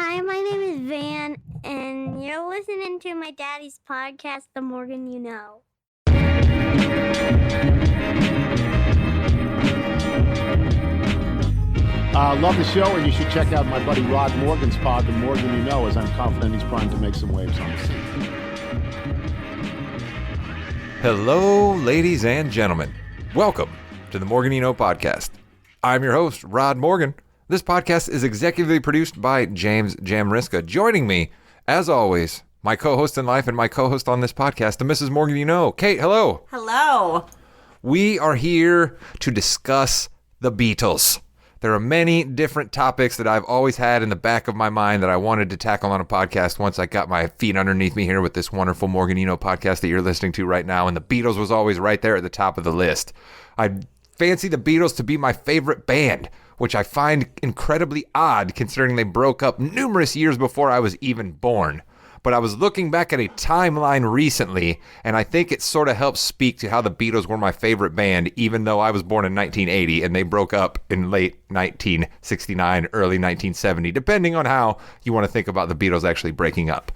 Hi, my name is Van, and you're listening to my daddy's podcast, The Morgan You Know. Love the show, and you should check out my buddy Rod Morgan's pod, The Morgan You Know, as I'm confident he's primed to make some waves on the scene. Hello, ladies and gentlemen. Welcome to the Morgan You Know podcast. I'm your host, Rod Morgan. This podcast is executively produced by James Jamriska. Joining me, as always, my co-host in life and my co-host on this podcast, the Mrs. Morgan You Know. Kate, hello. Hello. We are here to discuss the Beatles. There are many different topics that I've always had in the back of my mind that I wanted to tackle on a podcast once I got my feet underneath me here with this wonderful Morgan You Know podcast that you're listening to right now, and the Beatles was always right there at the top of the list. I fancy the Beatles to be my favorite band, which I find incredibly odd considering they broke up numerous years before I was even born. But I was looking back at a timeline recently, and I think it sort of helps speak to how the Beatles were my favorite band, even though I was born in 1980 and they broke up in late 1969, early 1970, depending on how you want to think about the Beatles actually breaking up.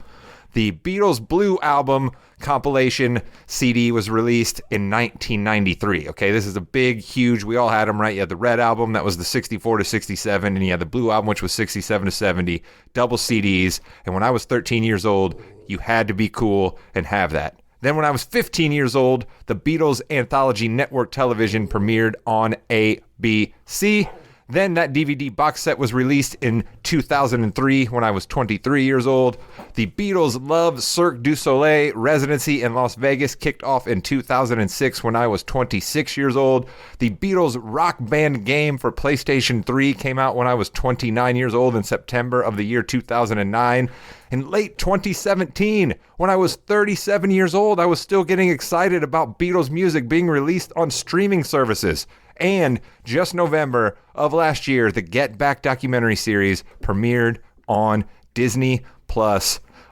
The Beatles Blue album compilation CD was released in 1993. Okay, this is a big, huge, we all had them, right? You had the Red album, that was the 64 to 67, and you had the Blue album, which was 67 to 70, double CDs. And when I was 13 years old, you had to be cool and have that. Then when I was 15 years old, the Beatles Anthology Network Television premiered on ABC. Then that DVD box set was released in 2003 when I was 23 years old. The Beatles' Love Cirque du Soleil residency in Las Vegas kicked off in 2006 when I was 26 years old. The Beatles' Rock Band game for PlayStation 3 came out when I was 29 years old in September of the year 2009. In late 2017, when I was 37 years old, I was still getting excited about Beatles music being released on streaming services. And just November of last year, the Get Back documentary series premiered on Disney+.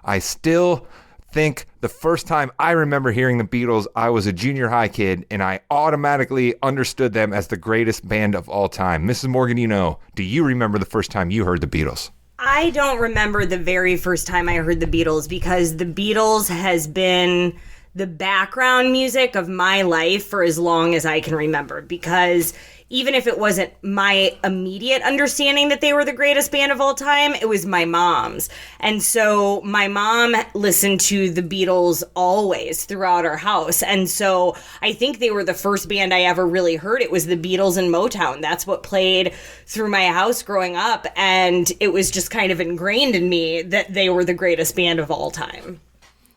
I still think the first time I remember hearing the Beatles, I was a junior high kid, and I automatically understood them as the greatest band of all time. Mrs. Morgan, you know, do you remember the first time you heard the Beatles? I don't remember the very first time I heard the Beatles because the Beatles has been the background music of my life for as long as I can remember, because even if it wasn't my immediate understanding that they were the greatest band of all time, it was my mom's. And so my mom listened to the Beatles always throughout our house. And so I think they were the first band I ever really heard. It was the Beatles and Motown. That's what played through my house growing up. And it was just kind of ingrained in me that they were the greatest band of all time.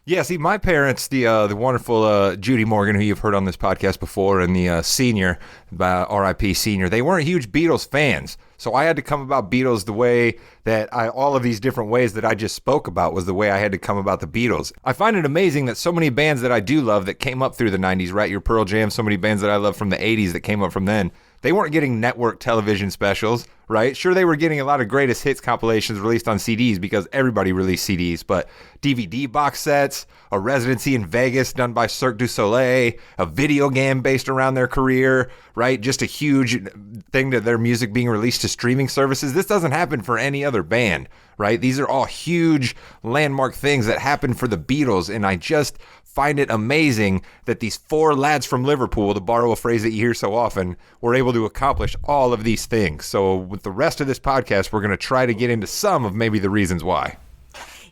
Yeah, see, my parents, the wonderful Judy Morgan, who you've heard on this podcast before, and the senior, R.I.P. senior, they weren't huge Beatles fans. So I had to come about Beatles the way that all of these different ways that I just spoke about was the way I had to come about the Beatles. I find it amazing that so many bands that I do love that came up through the 90s, right? Your Pearl Jam, so many bands that I love from the 80s that came up from then. They weren't getting network television specials, right? Sure, they were getting a lot of greatest hits compilations released on CDs because everybody released CDs, but DVD box sets, a residency in Vegas done by Cirque du Soleil, a video game based around their career, right? Just a huge thing that their music being released to streaming services. This doesn't happen for any other band, right? These are all huge landmark things that happen for the Beatles, and I just find it amazing that these four lads from Liverpool, to borrow a phrase that you hear so often, were able to accomplish all of these things. So with the rest of this podcast, we're going to try to get into some of maybe the reasons why.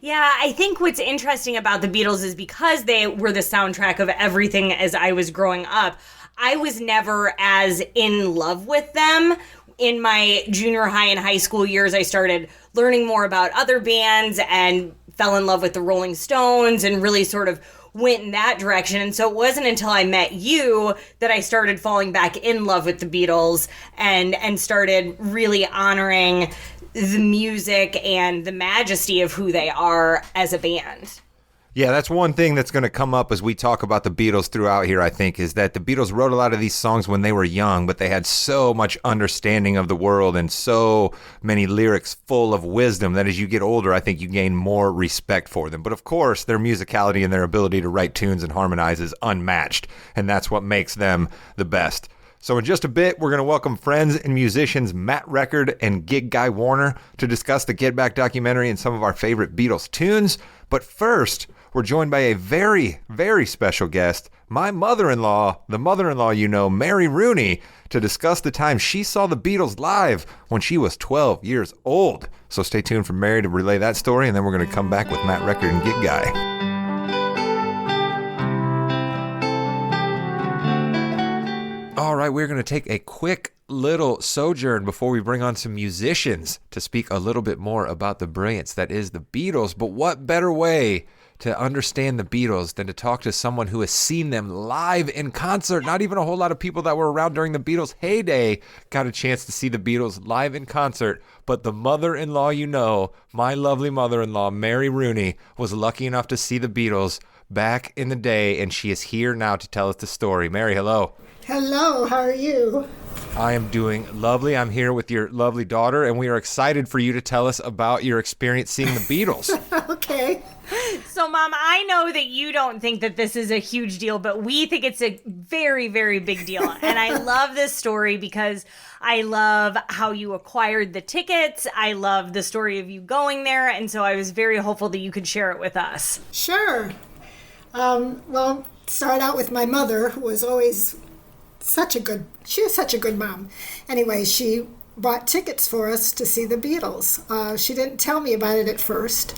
Yeah, I think what's interesting about the Beatles is because they were the soundtrack of everything as I was growing up, I was never as in love with them. In my junior high and high school years, I started learning more about other bands and fell in love with the Rolling Stones and really sort of went in that direction. And so it wasn't until I met you that I started falling back in love with the Beatles and started really honoring the music and the majesty of who they are as a band. Yeah, that's one thing that's going to come up as we talk about the Beatles throughout here, I think, is that the Beatles wrote a lot of these songs when they were young, but they had so much understanding of the world and so many lyrics full of wisdom that as you get older, I think you gain more respect for them. But of course, their musicality and their ability to write tunes and harmonize is unmatched, and that's what makes them the best. So in just a bit, we're going to welcome friends and musicians Matt Record and Gig Guy Warner to discuss the Get Back documentary and some of our favorite Beatles tunes. But first, we're joined by a very, very special guest, my mother-in-law, the mother-in-law you know, Mary Rooney, to discuss the time she saw the Beatles live when she was 12 years old. So stay tuned for Mary to relay that story, and then we're going to come back with Matt Record and Gig Guy. All right, we're going to take a quick little sojourn before we bring on some musicians to speak a little bit more about the brilliance that is the Beatles. But what better way to understand the Beatles than to talk to someone who has seen them live in concert? Not even a whole lot of people that were around during the Beatles' heyday got a chance to see the Beatles live in concert. But the mother-in-law you know, my lovely mother-in-law, Mary Rooney, was lucky enough to see the Beatles back in the day, and she is here now to tell us the story. Mary, hello. Hello, how are you? I am doing lovely. I'm here with your lovely daughter, and we are excited for you to tell us about your experience seeing the Beatles. Okay. So, Mom, I know that you don't think that this is a huge deal, but we think it's a very, very big deal. And I love this story because I love how you acquired the tickets. I love the story of you going there. And so I was very hopeful that you could share it with us. Sure. Well, start out with my mother, who was always she was such a good mom. Anyway, she bought tickets for us to see the Beatles. She didn't tell me about it at first.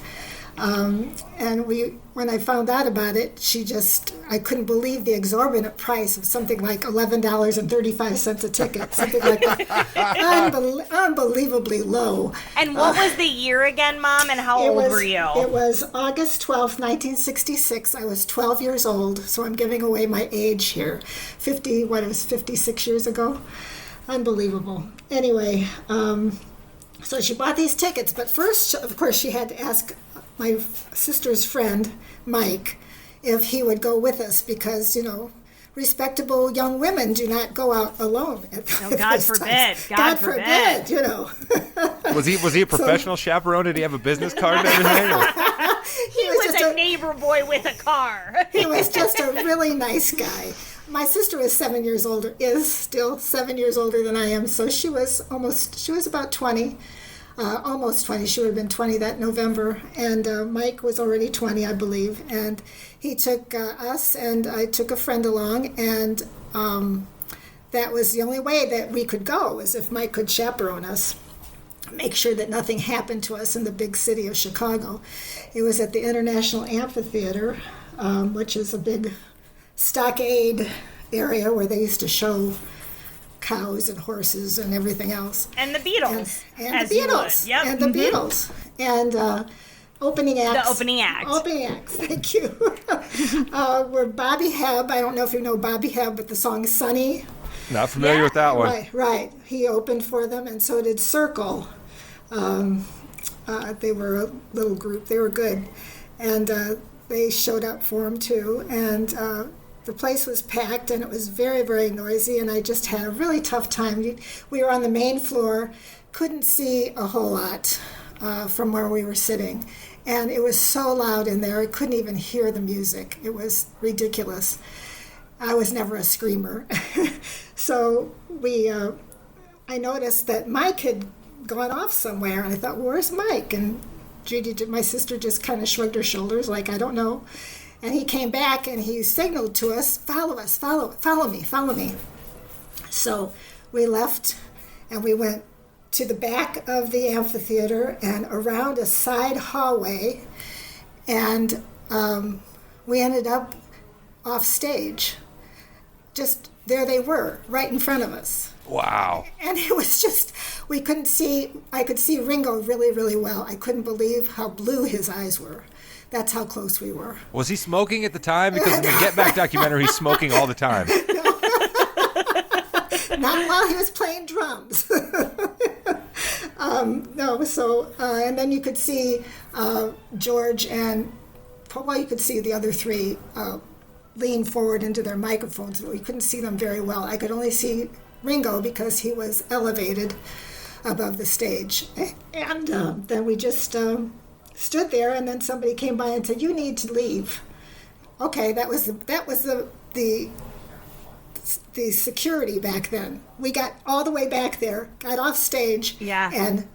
And when I found out about it, I couldn't believe the exorbitant price of something like $11.35 a ticket, something like that. Unbelievably low. And what was the year again, Mom, and how old were you? It was August 12th, 1966. I was 12 years old, so I'm giving away my age here. 56 years ago? Unbelievable. Anyway, so she bought these tickets, but first, of course, she had to ask my sister's friend, Mike, if he would go with us because, respectable young women do not go out alone. God forbid. God forbid, Was he a professional chaperone? Did he have a business card and everything? He was a neighbor boy with a car. He was just a really nice guy. My sister was 7 years older, is still 7 years older than I am, so she was about 20. Almost 20. She would have been 20 that November. And Mike was already 20, I believe. And he took us, and I took a friend along. And that was the only way that we could go, was if Mike could chaperone us, make sure that nothing happened to us in the big city of Chicago. It was at the International Amphitheater, which is a big stockade area where they used to show cows and horses and everything else. And the Beatles. And the Beatles. Yep. And the Beatles. And opening acts. The opening act. Opening acts, thank you. Were Bobby Hebb. I don't know if you know Bobby Hebb, but the song Sunny. Not familiar with that one. Right. He opened for them, and so did Circle. They were a little group. They were good. And they showed up for him, too. And the place was packed, and it was very, very noisy, and I just had a really tough time. We were on the main floor, couldn't see a whole lot from where we were sitting, and it was so loud in there, I couldn't even hear the music. It was ridiculous. I was never a screamer. So I noticed that Mike had gone off somewhere, and I thought, where's Mike? And Judy, my sister, just kind of shrugged her shoulders, like, I don't know. And he came back and he signaled to us, follow me. So we left and we went to the back of the amphitheater and around a side hallway. And we ended up off stage. Just there they were, right in front of us. Wow. And it was just, I could see Ringo really, really well. I couldn't believe how blue his eyes were. That's how close we were. Was he smoking at the time? Because in the Get Back documentary, he's smoking all the time. Not while he was playing drums. And then you could see George and, you could see the other three lean forward into their microphones, but we couldn't see them very well. I could only see Ringo because he was elevated above the stage. And then we just stood there, and then somebody came by and said, "You need to leave." Okay, that was the the security back then. We got all the way back there, got off stage, and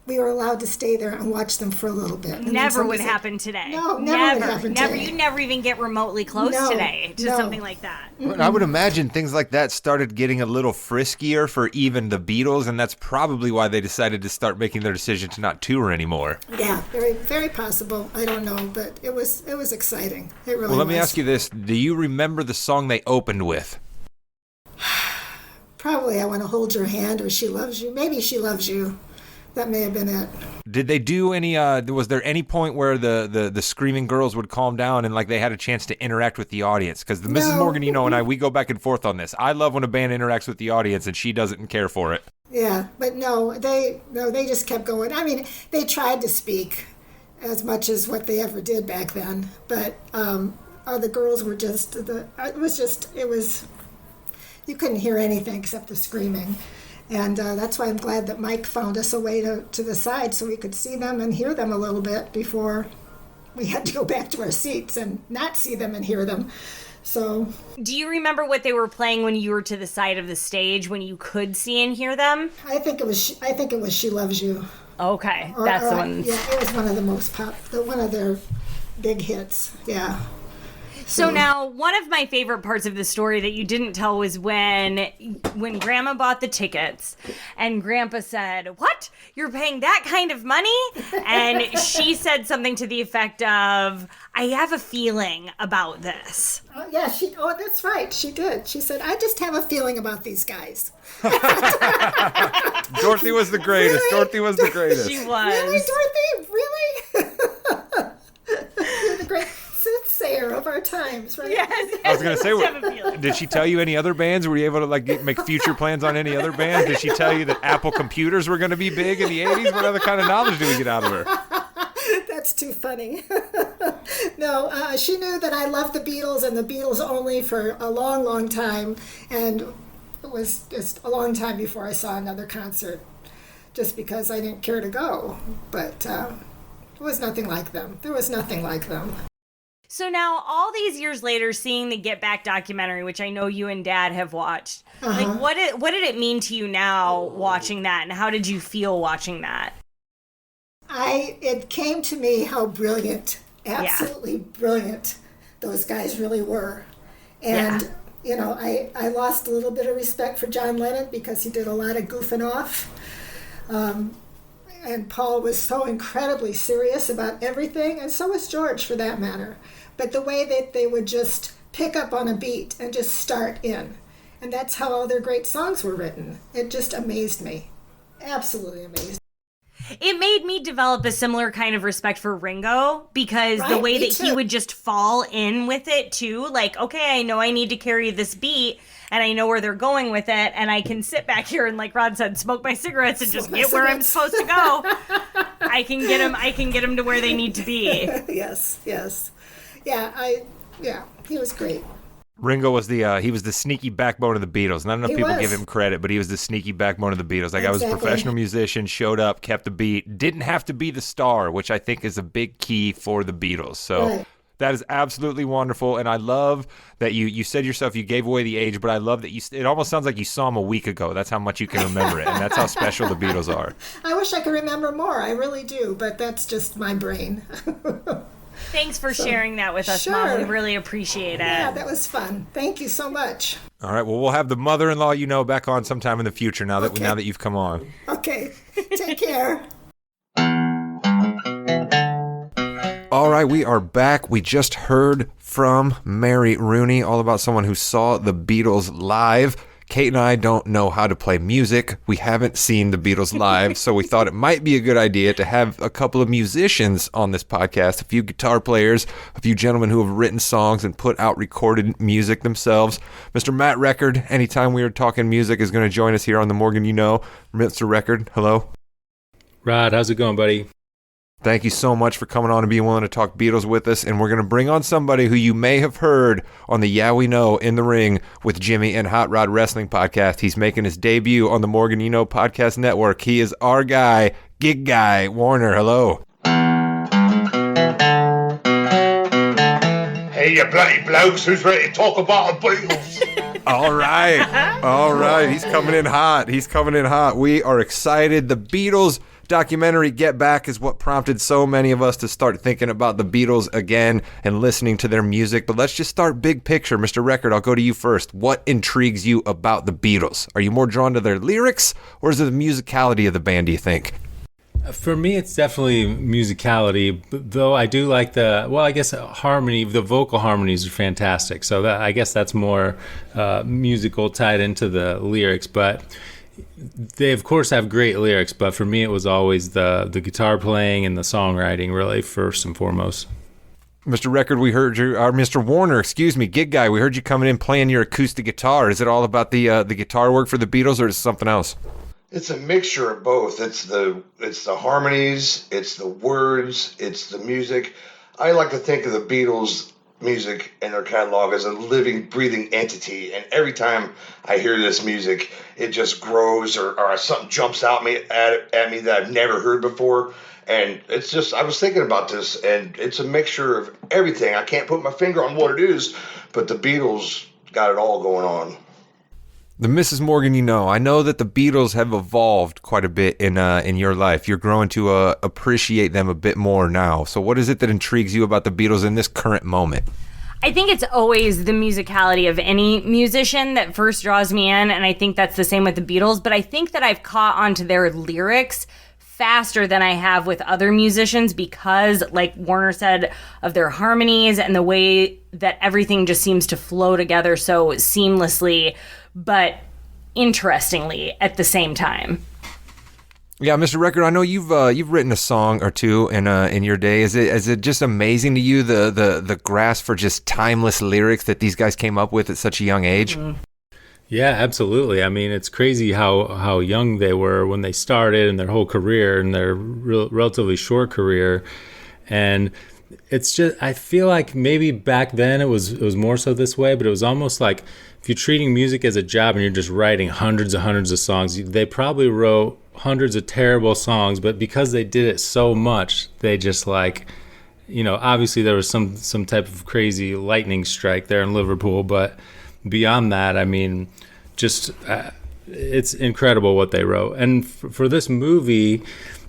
we were allowed to stay there and watch them for a little bit. And never would happen today. No, never would happen today. You'd never even get remotely close today to something like that. I would imagine things like that started getting a little friskier for even the Beatles, and that's probably why they decided to start making their decision to not tour anymore. Yeah, very, very possible. I don't know, but it was exciting. It really was. Well, let me ask you this. Do you remember the song they opened with? Probably I Want to Hold Your Hand or She Loves You. Maybe She Loves You. That may have been it. Did they do any, was there any point where the screaming girls would calm down and like they had a chance to interact with the audience? Because Mrs. Morgan, and I, we go back and forth on this. I love when a band interacts with the audience and she doesn't care for it. Yeah, but they just kept going. I mean, they tried to speak as much as what they ever did back then. But the girls were just, it was, you couldn't hear anything except the screaming. And that's why I'm glad that Mike found us a way to the side so we could see them and hear them a little bit before we had to go back to our seats and not see them and hear them. So, do you remember what they were playing when you were to the side of the stage when you could see and hear them? I think it was She Loves You. Okay, that's the one. Yeah, it was one of the most one of their big hits. Yeah. So now, one of my favorite parts of the story that you didn't tell was when Grandma bought the tickets, and Grandpa said, "What? You're paying that kind of money?" And she said something to the effect of, "I have a feeling about this." Yeah, that's right. She did. She said, "I just have a feeling about these guys." Dorothy was the greatest. Really? Dorothy was the greatest. She was. Really, Dorothy? Really? You're the great soothsayer of our times, right? Yes. I was going to say, did she tell you any other bands? Were you able to make future plans on any other bands? Did she tell you that Apple computers were going to be big in the 80s? What other kind of knowledge do we get out of her? That's too funny. No, she knew that I loved the Beatles and the Beatles only for a long, long time. And it was just a long time before I saw another concert, just because I didn't care to go. But it was nothing like them. There was nothing like them. So now, all these years later, seeing the Get Back documentary, which I know you and Dad have watched, like what did it mean to you now watching that, and how did you feel watching that? It came to me how brilliant, absolutely brilliant, those guys really were. And, I lost a little bit of respect for John Lennon because he did a lot of goofing off. And Paul was so incredibly serious about everything, and so was George for that matter. But the way that they would just pick up on a beat and just start in. And that's how all their great songs were written. It just amazed me. Absolutely amazed. It made me develop a similar kind of respect for Ringo because the way that he would just fall in with it too. Like, okay, I know I need to carry this beat and I know where they're going with it, and I can sit back here and, like Rod said, smoke my cigarettes and just get where I'm supposed to go. I can get them to where they need to be. Yes. Yeah, he was great. Ringo was he was the sneaky backbone of the Beatles. Not enough people give him credit, but he was the sneaky backbone of the Beatles. Like, I was a professional musician, showed up, kept the beat, didn't have to be the star, which I think is a big key for the Beatles. So that is absolutely wonderful, and I love that you said yourself you gave away the age, but I love that it almost sounds like you saw him a week ago. That's how much you can remember it, and that's how special the Beatles are. I wish I could remember more. I really do, but that's just my brain. Thanks for sharing that with us, Mom. We really appreciate it. Yeah, that was fun. Thank you so much. All right, well, we'll have the mother-in-law back on sometime in the future now that you've come on. Okay, take care. All right, we are back. We just heard from Mary Rooney, all about someone who saw the Beatles live. Kate and I don't know how to play music. We haven't seen the Beatles live, so we thought it might be a good idea to have a couple of musicians on this podcast, a few guitar players, a few gentlemen who have written songs and put out recorded music themselves. Mr. Matt Record, anytime we are talking music, is going to join us here on The Morgan You Know. Mr. Record, hello. Rod, how's it going, buddy? Thank you so much for coming on and being willing to talk Beatles with us. And we're going to bring on somebody who you may have heard on the Yeah We Know in the Ring with Jimmy and Hot Rod Wrestling podcast. He's making his debut on the Morgan You Know podcast network. He is our guy, Gig Guy Warner. Hello. Hey, you bloody blokes, who's ready to talk about the Beatles? All right. He's coming in hot. We are excited. The Beatles documentary Get Back is what prompted so many of us to start thinking about the Beatles again and listening to their music. But let's just start big picture. Mr. Record, I'll go to you first. What intrigues you about the Beatles? Are you more drawn to their lyrics, or is it the musicality of the band, do you think? For me, it's definitely musicality, though I do like harmony. The vocal harmonies are fantastic. So I guess that's more musical tied into the lyrics. But they, of course, have great lyrics. But for me, it was always the guitar playing and the songwriting, really, first and foremost. Mr. Record, we heard you, or Mr. Warner, Gig Guy, we heard you coming in playing your acoustic guitar. Is it all about the guitar work for the Beatles, or is it something else? It's a mixture of both. It's the harmonies, it's the words, it's the music. I like to think of the Beatles' music and their catalog as a living, breathing entity. And every time I hear this music, it just grows, or something jumps out at me that I've never heard before. And it's just, I was thinking about this, and it's a mixture of everything. I can't put my finger on what it is, but the Beatles got it all going on. The Mrs. Morgan, I know that the Beatles have evolved quite a bit in your life. You're growing to appreciate them a bit more now. So what is it that intrigues you about the Beatles in this current moment? I think it's always the musicality of any musician that first draws me in, and I think that's the same with the Beatles. But I think that I've caught on to their lyrics faster than I have with other musicians because, like Warner said, of their harmonies and the way that everything just seems to flow together so seamlessly, but interestingly at the same time. Yeah, Mr. Record, I know you've written a song or two in your day. Is it just amazing to you the grasp for just timeless lyrics that these guys came up with at such a young age? Mm-hmm. Yeah, absolutely. I mean, it's crazy how young they were when they started and their whole career and their relatively short career. And it's just, I feel like maybe back then it was more so this way, but it was almost like if you're treating music as a job and you're just writing hundreds and hundreds of songs, they probably wrote hundreds of terrible songs, but because they did it so much, they just obviously there was some type of crazy lightning strike there in Liverpool, but beyond that, I mean, just it's incredible what they wrote. And for this movie,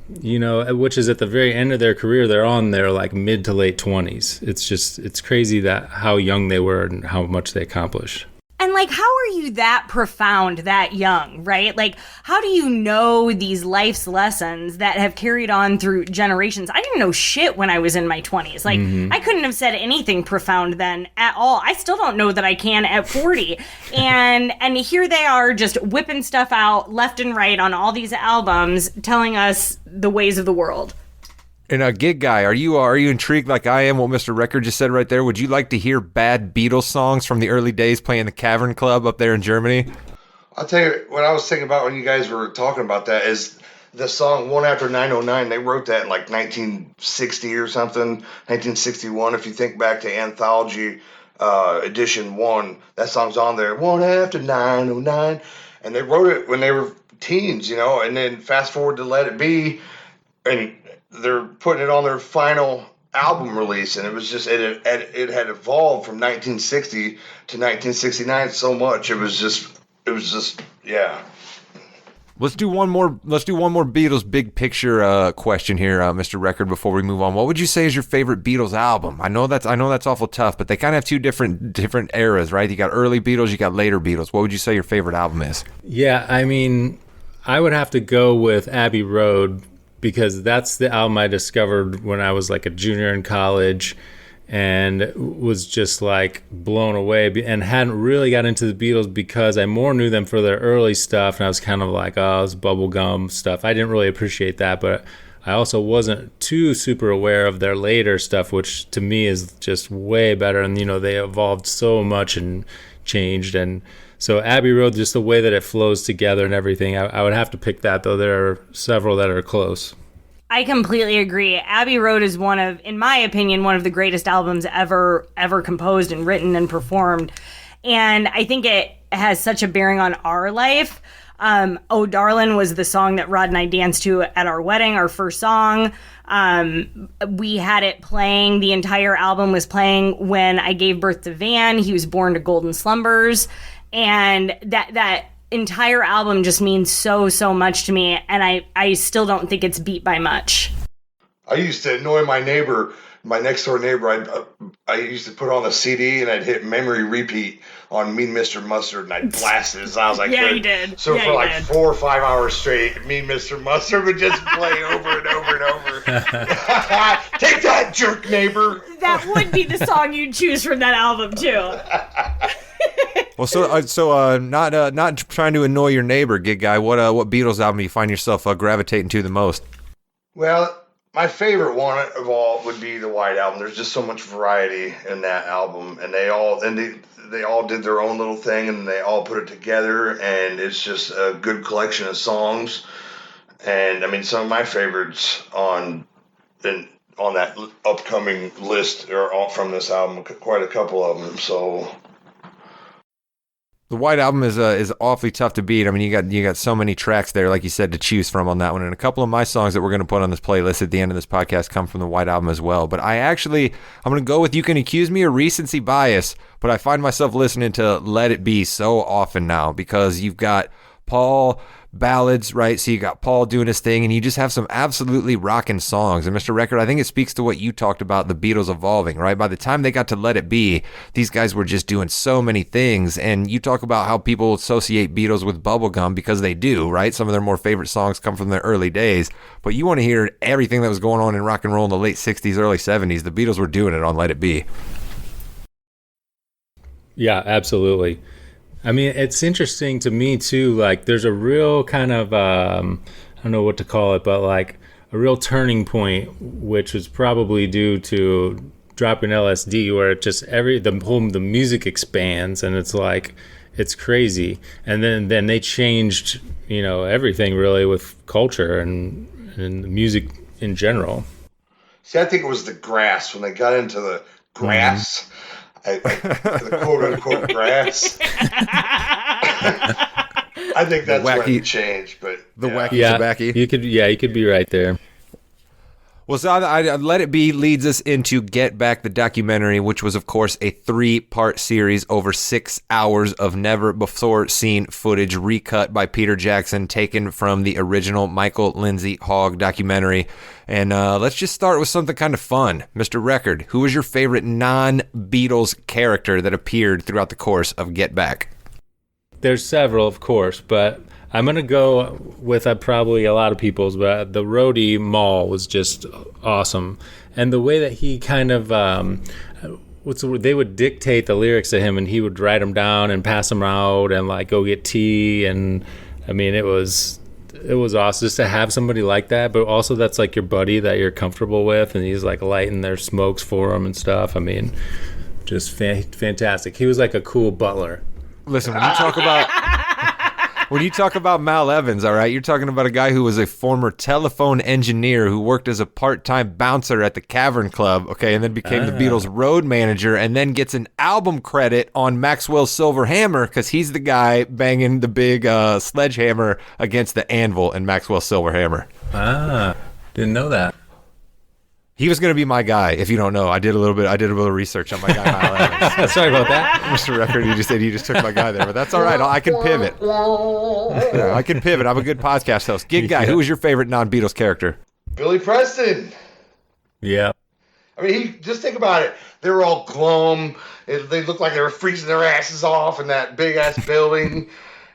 which is at the very end of their career, they're on their mid to late 20s. It's crazy that how young they were and how much they accomplished. And how are you that profound that young, right? How do you know these life's lessons that have carried on through generations? I didn't know shit when I was in my 20s. I couldn't have said anything profound then at all. I still don't know that I can at 40. And here they are just whipping stuff out left and right on all these albums, telling us the ways of the world. And Gig Guy, are you intrigued like I am what Mr. Record just said right there? Would you like to hear bad Beatles songs from the early days playing the Cavern Club up there in Germany? I'll tell you what I was thinking about when you guys were talking about that is the song One After 909. They wrote that in 1960 or something, 1961. If you think back to Anthology Edition 1, that song's on there, One After 909. And they wrote it when they were teens, and then fast forward to Let It Be, and they're putting it on their final album release, and it was just it had evolved from 1960 to 1969 so much. It was just yeah. Let's do one more Beatles big picture question here, Mr. Record, before we move on. What would you say is your favorite Beatles album? I know that's awful tough, but they kind of have two different eras, right? You got early Beatles, you got later Beatles. What would you say your favorite album is? Yeah, I mean, I would have to go with Abbey Road, because that's the album I discovered when I was a junior in college and was just blown away and hadn't really got into the Beatles because I more knew them for their early stuff, and I was kind of it's bubblegum stuff. I didn't really appreciate that, but I also wasn't too super aware of their later stuff, which to me is just way better. And, they evolved so much and changed. And so Abbey Road, just the way that it flows together and everything, I would have to pick that, though there are several that are close. I completely agree. Abbey Road is in my opinion, one of the greatest albums ever composed and written and performed. And I think it has such a bearing on our life. Oh Darlin' was the song that Rod and I danced to at our wedding, our first song. We had it playing, the entire album was playing when I gave birth to Van. He was born to Golden Slumbers. and that entire album just means so much to me, and I still don't think it's beat by much. I used to annoy my neighbor, my next door neighbor. I used to put on the CD and I'd hit memory repeat on Mean Mr. Mustard, and I'd blast it as loud as I could. Yeah, you did. So Yeah, for you like did. 4 or 5 hours straight, Mean Mr. Mustard would just play over and over and over. Take that, jerk neighbor. That would be the song you'd choose from that album too. Well, so not trying to annoy your neighbor, gig guy. What Beatles album do you find yourself gravitating to the most? Well, my favorite one of all would be the White Album. There's just so much variety in that album, and they all did their own little thing, and they all put it together, and it's just a good collection of songs. And I mean, some of my favorites on that upcoming list are all from this album. Quite a couple of them. So. The White Album is awfully tough to beat. I mean, you got so many tracks there, like you said, to choose from on that one. And a couple of my songs that we're going to put on this playlist at the end of this podcast come from the White Album as well. But I'm going to go with, you can accuse me of recency bias, but I find myself listening to Let It Be so often now, because you've got Paul ballads, right? So you got Paul doing his thing, and you just have some absolutely rocking songs. And Mr. Record, I think it speaks to what you talked about, the Beatles evolving, right? By the time they got to Let It Be, these guys were just doing so many things. And you talk about how people associate Beatles with bubblegum, because they do, right? Some of their more favorite songs come from their early days, but you want to hear everything that was going on in rock and roll in the late 60s, early 70s. The Beatles were doing it on Let It Be. Yeah, absolutely. I mean, it's interesting to me too, like there's a real kind of, I don't know what to call it, but like a real turning point, which was probably due to dropping LSD, where it just the music expands, and it's like, it's crazy. And then they changed, everything really with culture and music in general. See, I think it was the grass when they got into the grass. The quote-unquote grass. I think that's when it changed, but the wacky tobacco. You could be right there. Well, so I Let It Be leads us into Get Back, the documentary, which was, of course, a 3-part series over 6 hours of never-before-seen footage recut by Peter Jackson, taken from the original Michael Lindsay Hogg documentary. And let's just start with something kind of fun. Mr. Record, who was your favorite non-Beatles character that appeared throughout the course of Get Back? There's several, of course, but I'm going to go with probably a lot of people's, but the roadie Maul was just awesome. And the way that he kind of, they would dictate the lyrics to him, and he would write them down and pass them out and like go get tea. And I mean, it was awesome just to have somebody like that, but also that's like your buddy that you're comfortable with, and he's like lighting their smokes for them and stuff. I mean, just fantastic. He was like a cool butler. Listen, when you talk about Mal Evans, all right, you're talking about a guy who was a former telephone engineer who worked as a part-time bouncer at the Cavern Club, okay, and then became the Beatles' road manager, and then gets an album credit on Maxwell's Silver Hammer because he's the guy banging the big sledgehammer against the anvil in Maxwell's Silver Hammer. Didn't know that. He was going to be my guy. If you don't know, I did a little bit of research on my guy, Mal Evans. Sorry about that. Mr. Record, you just took my guy there, but that's all right. I can pivot. Yeah, I can pivot. I'm a good podcast host. Gig guy, who was your favorite non-Beatles character? Billy Preston. Yeah. I mean, just think about it. They were all glum. They looked like they were freezing their asses off in that big-ass building.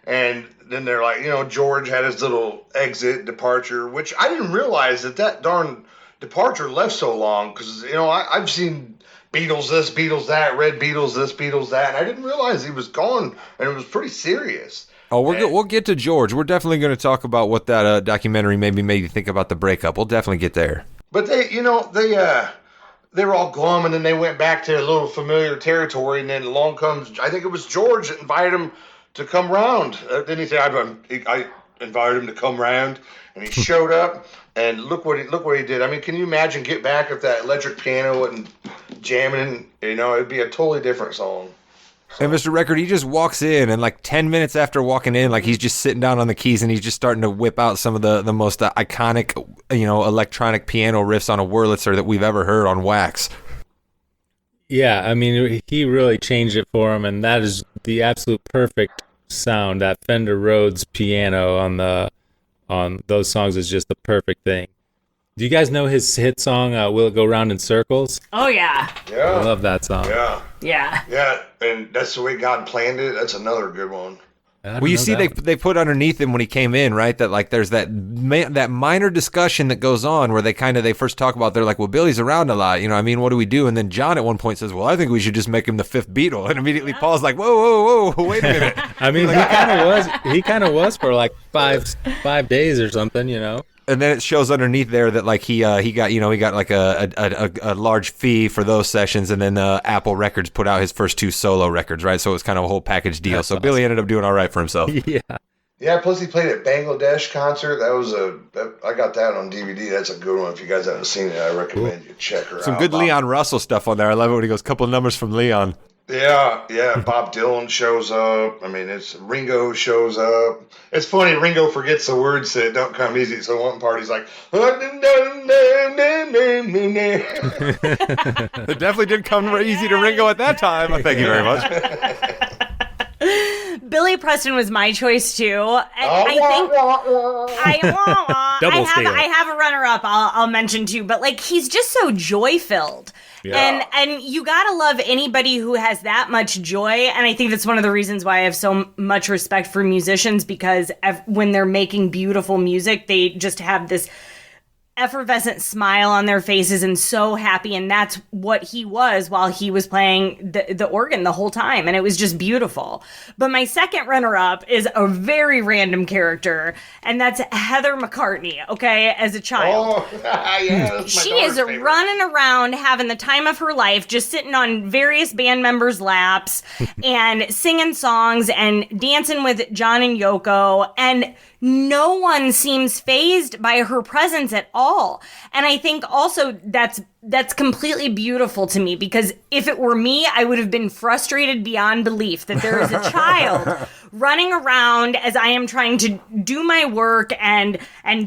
And then they're like, George had his little departure, which I didn't realize that darn departure left so long, because I've seen Beatles this, Beatles that, Red Beatles this, Beatles that, and I didn't realize he was gone, and it was pretty serious. Oh, we'll get to George. We're definitely going to talk about what that documentary made you think about the breakup. We'll definitely get there. But they were all glum, and then they went back to a little familiar territory, and then along comes, I think it was George that invited him to come round. Didn't he say, I invited him to come round, and he showed up. And look what he did. I mean, can you imagine Get Back if that electric piano wasn't jamming? It'd be a totally different song. And Mr. Record, he just walks in, and like 10 minutes after walking in, like he's just sitting down on the keys, and he's just starting to whip out some of the most iconic, electronic piano riffs on a Wurlitzer that we've ever heard on wax. Yeah, I mean, he really changed it for him, and that is the absolute perfect sound. That Fender Rhodes piano on those songs is just the perfect thing. Do you guys know his hit song, Will It Go Round in Circles? Oh, yeah. I Yeah. love that song. Yeah. Yeah. Yeah. And that's the way God planned it. That's another good one. Well, you see, they put underneath him when he came in, right? That like there's that minor discussion that goes on where they first talk about, they're like, well, Billy's around a lot, you know what I mean? What do we do? And then John at one point says, well, I think we should just make him the fifth Beatle. And immediately Paul's like, whoa, wait a minute. I mean, he kind of was for like 5 days or something, you know. And then it shows underneath there that like he got like a large fee for those sessions, and then Apple Records put out his first 2 solo records, right? So it was kind of a whole package deal. That's So awesome. Billy ended up doing all right for himself. Yeah. Yeah, plus he played at Bangladesh concert. I got that on DVD. That's a good one. If you guys haven't seen it, I recommend you check her out. Some good Leon Russell stuff on there. I love it when he goes, couple of numbers from Leon. Yeah. Bob Dylan shows up. I mean, it's Ringo shows up. It's funny. Ringo forgets the words that don't come easy. So one part he's like, It definitely didn't come very easy to Ringo at that time. Thank you very much. Billy Preston was my choice too. I think I have a runner-up I'll mention too, but like he's just so joy-filled. Yeah. And you gotta love anybody who has that much joy. And I think that's one of the reasons why I have so much respect for musicians, because when they're making beautiful music, they just have this effervescent smile on their faces and so happy. And that's what he was while he was playing the organ the whole time. And it was just beautiful. But my second runner-up is a very random character, and that's Heather McCartney, okay, as a child. Oh, yeah. That's my She daughter's is favorite. running around having the time of her life, just sitting on various band members' laps and singing songs and dancing with John and Yoko. And no one seems fazed by her presence at all. And I think also that's completely beautiful to me, because if it were me, I would have been frustrated beyond belief that there is a child running around as I am trying to do my work and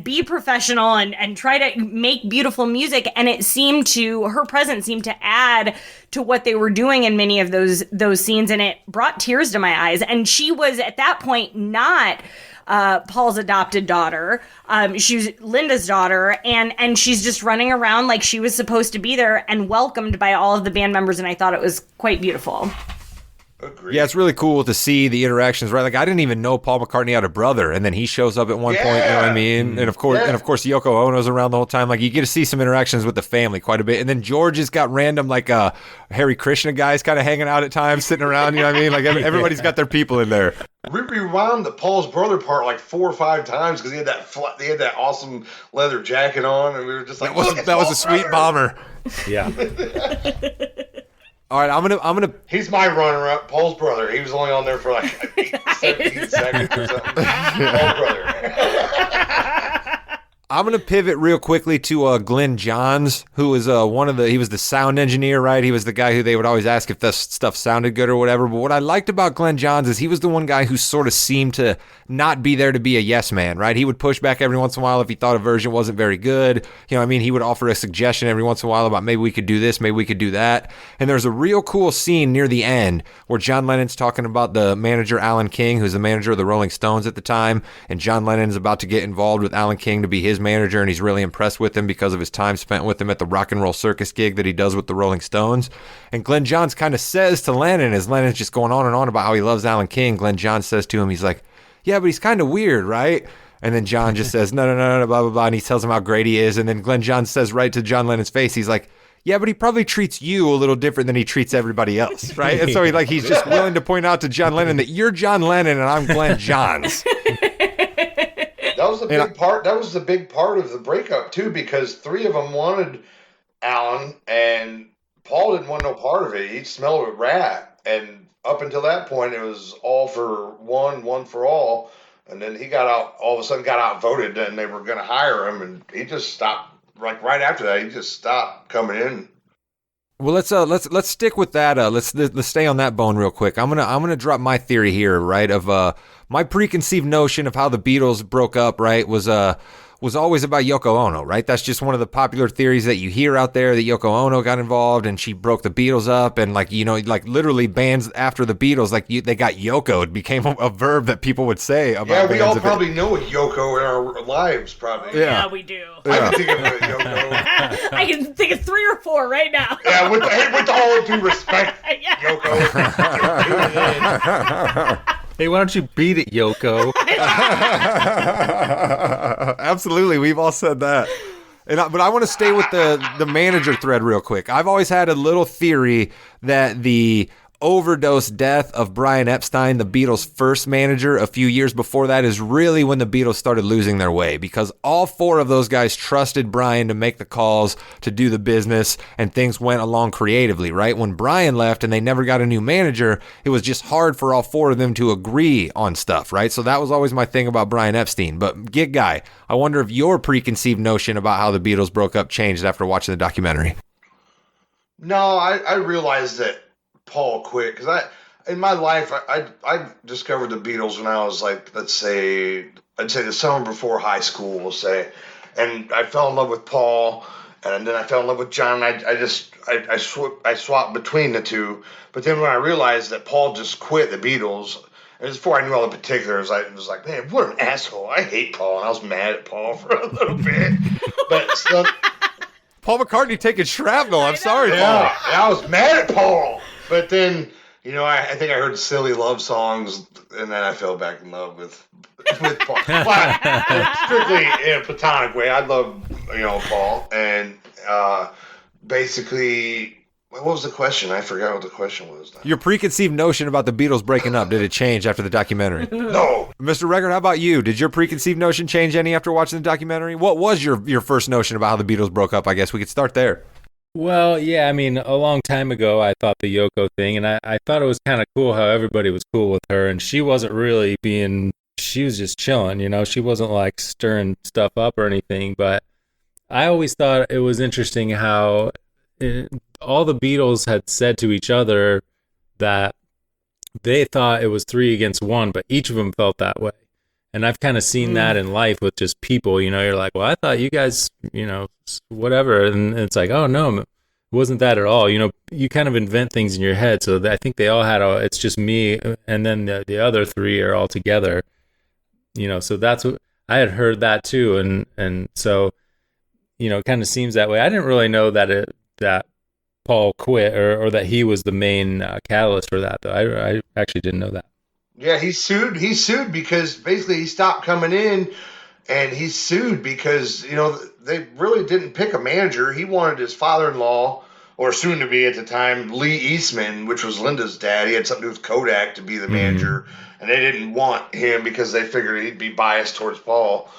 be professional and try to make beautiful music. And her presence seemed to add to what they were doing in many of those scenes. And it brought tears to my eyes. And she was at that point not Paul's adopted daughter. She was Linda's daughter, and she's just running around like she was supposed to be there and welcomed by all of the band members, and I thought it was quite beautiful. Agreed. Yeah, it's really cool to see the interactions, right? Like I didn't even know Paul McCartney had a brother, and then he shows up at one point, you know what I mean? And of course, Yoko Ono's around the whole time. Like you get to see some interactions with the family quite a bit. And then George has got random like Hare Krishna guys kind of hanging out at times, sitting around, you know what I mean? Like everybody's got their people in there. We rewound the Paul's brother part like 4 or 5 times because he had that awesome leather jacket on, and we were just like, That was a sweet bomber. Yeah. All right, I'm gonna. He's my runner-up, Paul's brother. He was only on there for like 17 seconds or something. Paul's brother. I'm going to pivot real quickly to Glenn Johns, who was he was the sound engineer, right? He was the guy who they would always ask if this stuff sounded good or whatever. But what I liked about Glenn Johns is he was the one guy who sort of seemed to not be there to be a yes man, right? He would push back every once in a while if he thought a version wasn't very good. You know what I mean? He would offer a suggestion every once in a while about maybe we could do this, maybe we could do that. And there's a real cool scene near the end where John Lennon's talking about the manager, Alan King, who's the manager of the Rolling Stones at the time. And John Lennon's about to get involved with Alan King to be his manager, and he's really impressed with him because of his time spent with him at the Rock and Roll Circus gig that he does with the Rolling Stones. And Glenn Johns kind of says to Lennon, as Lennon's just going on and on about how he loves Alan King, Glenn Johns says to him, he's like, yeah, but he's kind of weird, right? And then John just says, no, blah, blah, blah, and he tells him how great he is. And then Glenn Johns says right to John Lennon's face, he's like, yeah, but he probably treats you a little different than he treats everybody else, right? And so he's just willing to point out to John Lennon that you're John Lennon and I'm Glenn Johns. That was the big part. That was the big part of the breakup too, because 3 of them wanted Alan, and Paul didn't want no part of it. He smelled a rat, and up until that point, it was all for one for all. And then he got out. All of a sudden, got outvoted, and they were going to hire him, and he just stopped. Like right after that, he just stopped coming in. Well, let's stick with that. Let's stay on that bone real quick. I'm gonna drop my theory here, right? Of my preconceived notion of how the Beatles broke up, right? Was was always about Yoko Ono, right? That's just one of the popular theories that you hear out there, that Yoko Ono got involved and she broke the Beatles up, and like, you know, like literally bands after the Beatles, like they got Yoko. It became a verb that people would say about Yeah, we bands all probably know a Yoko in our lives, probably. Yeah, we do. I can think of a Yoko. I can think of 3 or 4 right now. Yeah, with all due respect, Yeah. Yoko. Hey, why don't you beat it, Yoko? Absolutely, we've all said that. But I want to stay with the manager thread real quick. I've always had a little theory that the overdose death of Brian Epstein, the Beatles' first manager, a few years before that, is really when the Beatles started losing their way, because all 4 of those guys trusted Brian to make the calls, to do the business, and things went along creatively, right? When Brian left and they never got a new manager, it was just hard for all 4 of them to agree on stuff, right? So that was always my thing about Brian Epstein. But Gig Guy, I wonder if your preconceived notion about how the Beatles broke up changed after watching the documentary. No, I realized that Paul quit because in my life I discovered the Beatles when I was like, let's say I'd say the summer before high school, we'll say, and I fell in love with Paul, and then I fell in love with John. I swapped between the two, but then when I realized that Paul just quit the Beatles, and before I knew all the particulars, I was like, man, what an asshole! I hate Paul, and I was mad at Paul for a little bit, but still. Paul McCartney taking shrapnel. I'm sorry, Paul. Yeah, I was mad at Paul. But then, you know, I think I heard silly love songs, and then I fell back in love with Paul. But strictly in a platonic way, I love, you know, Paul. And basically, what was the question? I forgot what the question was now. Your preconceived notion about the Beatles breaking up, did it change after the documentary? No. Mr. Record, how about you? Did your preconceived notion change any after watching the documentary? What was your first notion about how the Beatles broke up? I guess we could start there. Well, yeah, I mean, a long time ago, I thought the Yoko thing, and I thought it was kind of cool how everybody was cool with her, and she wasn't really she was just chilling, you know, she wasn't like stirring stuff up or anything, but I always thought it was interesting how all the Beatles had said to each other that they thought it was 3 against 1, but each of them felt that way. And I've kind of seen that in life with just people, you know, you're like, well, I thought you guys, you know, whatever. And it's like, oh, no, it wasn't that at all. You know, you kind of invent things in your head. So I think they all had, it's just me. And then the other 3 are all together, you know, so that's what I had heard that too. And so, you know, it kind of seems that way. I didn't really know that that Paul quit or that he was the main catalyst for that, though. I actually didn't know that. Yeah, he sued. He sued because basically he stopped coming in, and he sued because, you know, they really didn't pick a manager. He wanted his father-in-law, or soon to be at the time, Lee Eastman, which was Linda's dad. He had something to do with Kodak to be the manager, and they didn't want him because they figured he'd be biased towards Paul.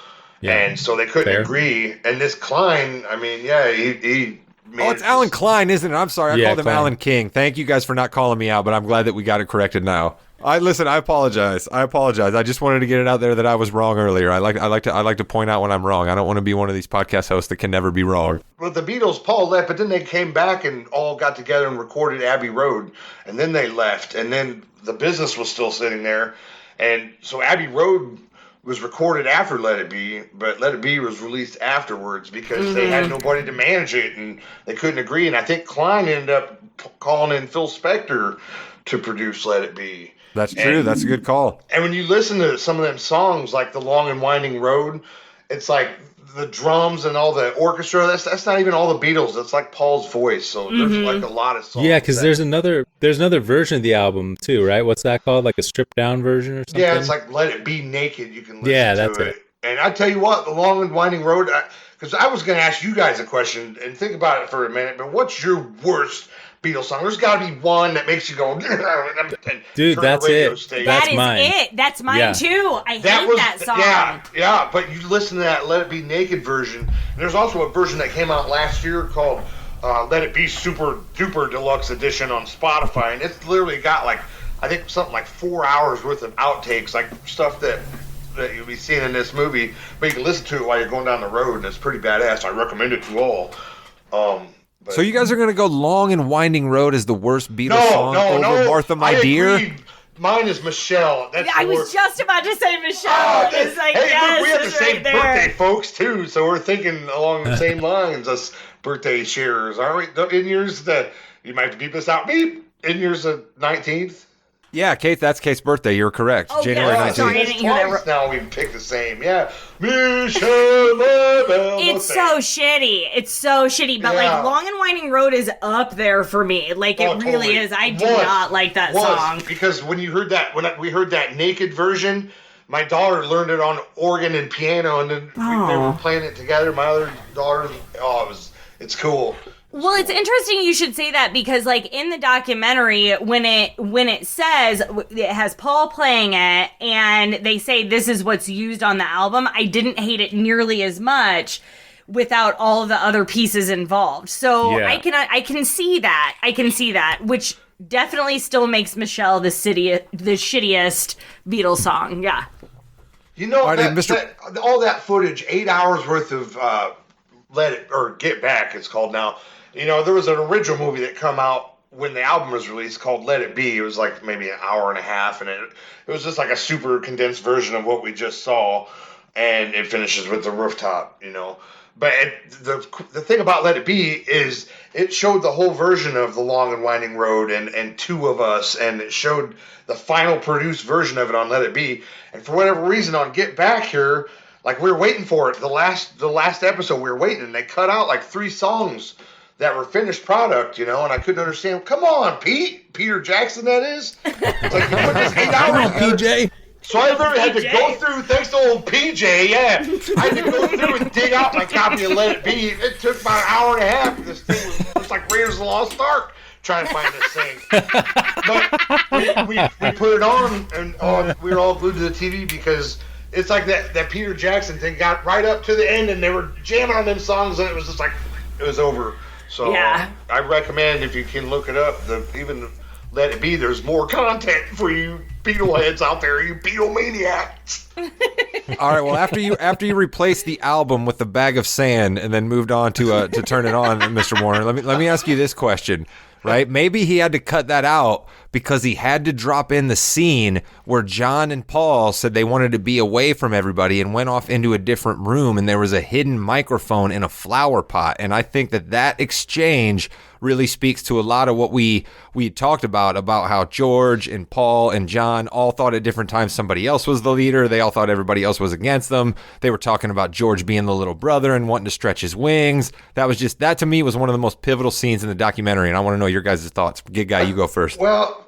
Yeah, and so they couldn't agree. And this Klein, I mean, yeah, he oh, it's Alan Klein, isn't it? I'm sorry. I called him Klein. Alan King. Thank you guys for not calling me out, but I'm glad that we got it corrected now. I apologize. I just wanted to get it out there that I was wrong earlier. I like to point out when I'm wrong. I don't want to be one of these podcast hosts that can never be wrong. Well, the Beatles, Paul left, but then they came back and all got together and recorded Abbey Road, and then they left, and then the business was still sitting there, and so Abbey Road was recorded after Let It Be, but Let It Be was released afterwards because they had nobody to manage it, and they couldn't agree, and I think Klein ended up calling in Phil Spector to produce Let It Be. That's true. That's a good call. And when you listen to some of them songs, like The Long and Winding Road, it's like the drums and all the orchestra. That's not even all the Beatles. That's like Paul's voice. So there's like a lot of songs. Yeah, because there's another version of the album too, right? What's that called? Like a stripped down version or something? Yeah, it's like Let It Be Naked. You can listen that's to it. And I tell you what, The Long and Winding Road, because I was going to ask you guys a question and think about it for a minute, but what's your worst Beatles song? There's got to be one that makes you go, dude, that's it. That's mine. That's mine too. I hate that song. Yeah, but you listen to that Let It Be Naked version. And there's also a version that came out last year called Let It Be Super Duper Deluxe Edition on Spotify, and it's literally got like, I think something like 4 hours worth of outtakes, like stuff that you'll be seeing in this movie, but you can listen to it while you're going down the road, and it's pretty badass. I recommend it to all. But so you guys are going to go Long and Winding Road as the worst Beatles song over Martha, My Dear? Mine is Michelle. That's I was just about to say Michelle. It's like, hey, yes, look, we have the it's same right there. birthday, folks, too. So we're thinking along the same lines, us birthday sharers, aren't we? In yours, you might beep this out. Beep. In yours, the 19th. Yeah, Kate, that's Kate's birthday. You're correct. Oh, January yeah, 19th. sorry, I didn't hear that. Twice now we've picked the same. Yeah. Michelle Labelle. It's so shitty. It's so shitty. But Yeah. like Long and Winding Road is up there for me. Like it really totally. is. I do not like that song. Because when you heard that, we heard that naked version, my daughter learned it on organ and piano, and then they were playing it together. My other daughter, it's cool. Well, it's interesting you should say that because, like, in the documentary, when it says it has Paul playing it, and they say this is what's used on the album, I didn't hate it nearly as much without all the other pieces involved. So Yeah. I can see that. I can see that, which definitely still makes Michelle the shittiest Beatles song. Yeah. You know, All right, all that footage, 8 hours worth of Get Back, it's called now. You know, there was an original movie that come out when the album was released called Let It Be. It was like maybe an hour and a half, and it was just like a super condensed version of what we just saw, and it finishes with the rooftop, you know. But the thing about Let It Be is it showed the whole version of The Long and Winding Road and Two of Us, and it showed the final produced version of it on Let It Be. And for whatever reason on Get Back here, like we were waiting for it, the last episode we were waiting, and they cut out like 3 songs that were finished product, you know, and I couldn't understand. Come on, Peter Jackson, that is. It's like you put this 8 hours. PJ. So I literally had to go through, thanks to old PJ, yeah. I had to go through and dig out my copy of Let It Be. It took about an hour and a half. This thing was just like Raiders of the Lost Ark trying to find this thing. But we put it on, and we were all glued to the TV because it's like that Peter Jackson thing got right up to the end, and they were jamming on them songs, and it was just like, it was over. So Yeah. I recommend, if you can look it up, even Let It Be, there's more content for you Beatle heads out there, you Beatle maniacs. All right. Well, after you replaced the album with the bag of sand and then moved on to turn it on, Mr. Warner, let me ask you this question. Right? Maybe he had to cut that out because he had to drop in the scene where John and Paul said they wanted to be away from everybody and went off into a different room, and there was a hidden microphone in a flower pot. And I think that exchange really speaks to a lot of what we talked about how George and Paul and John all thought at different times somebody else was the leader. They all thought everybody else was against them. They were talking about George being the little brother and wanting to stretch his wings. That to me was one of the most pivotal scenes in the documentary, and I want to know your guys' thoughts. Gig guy, you go first. Well,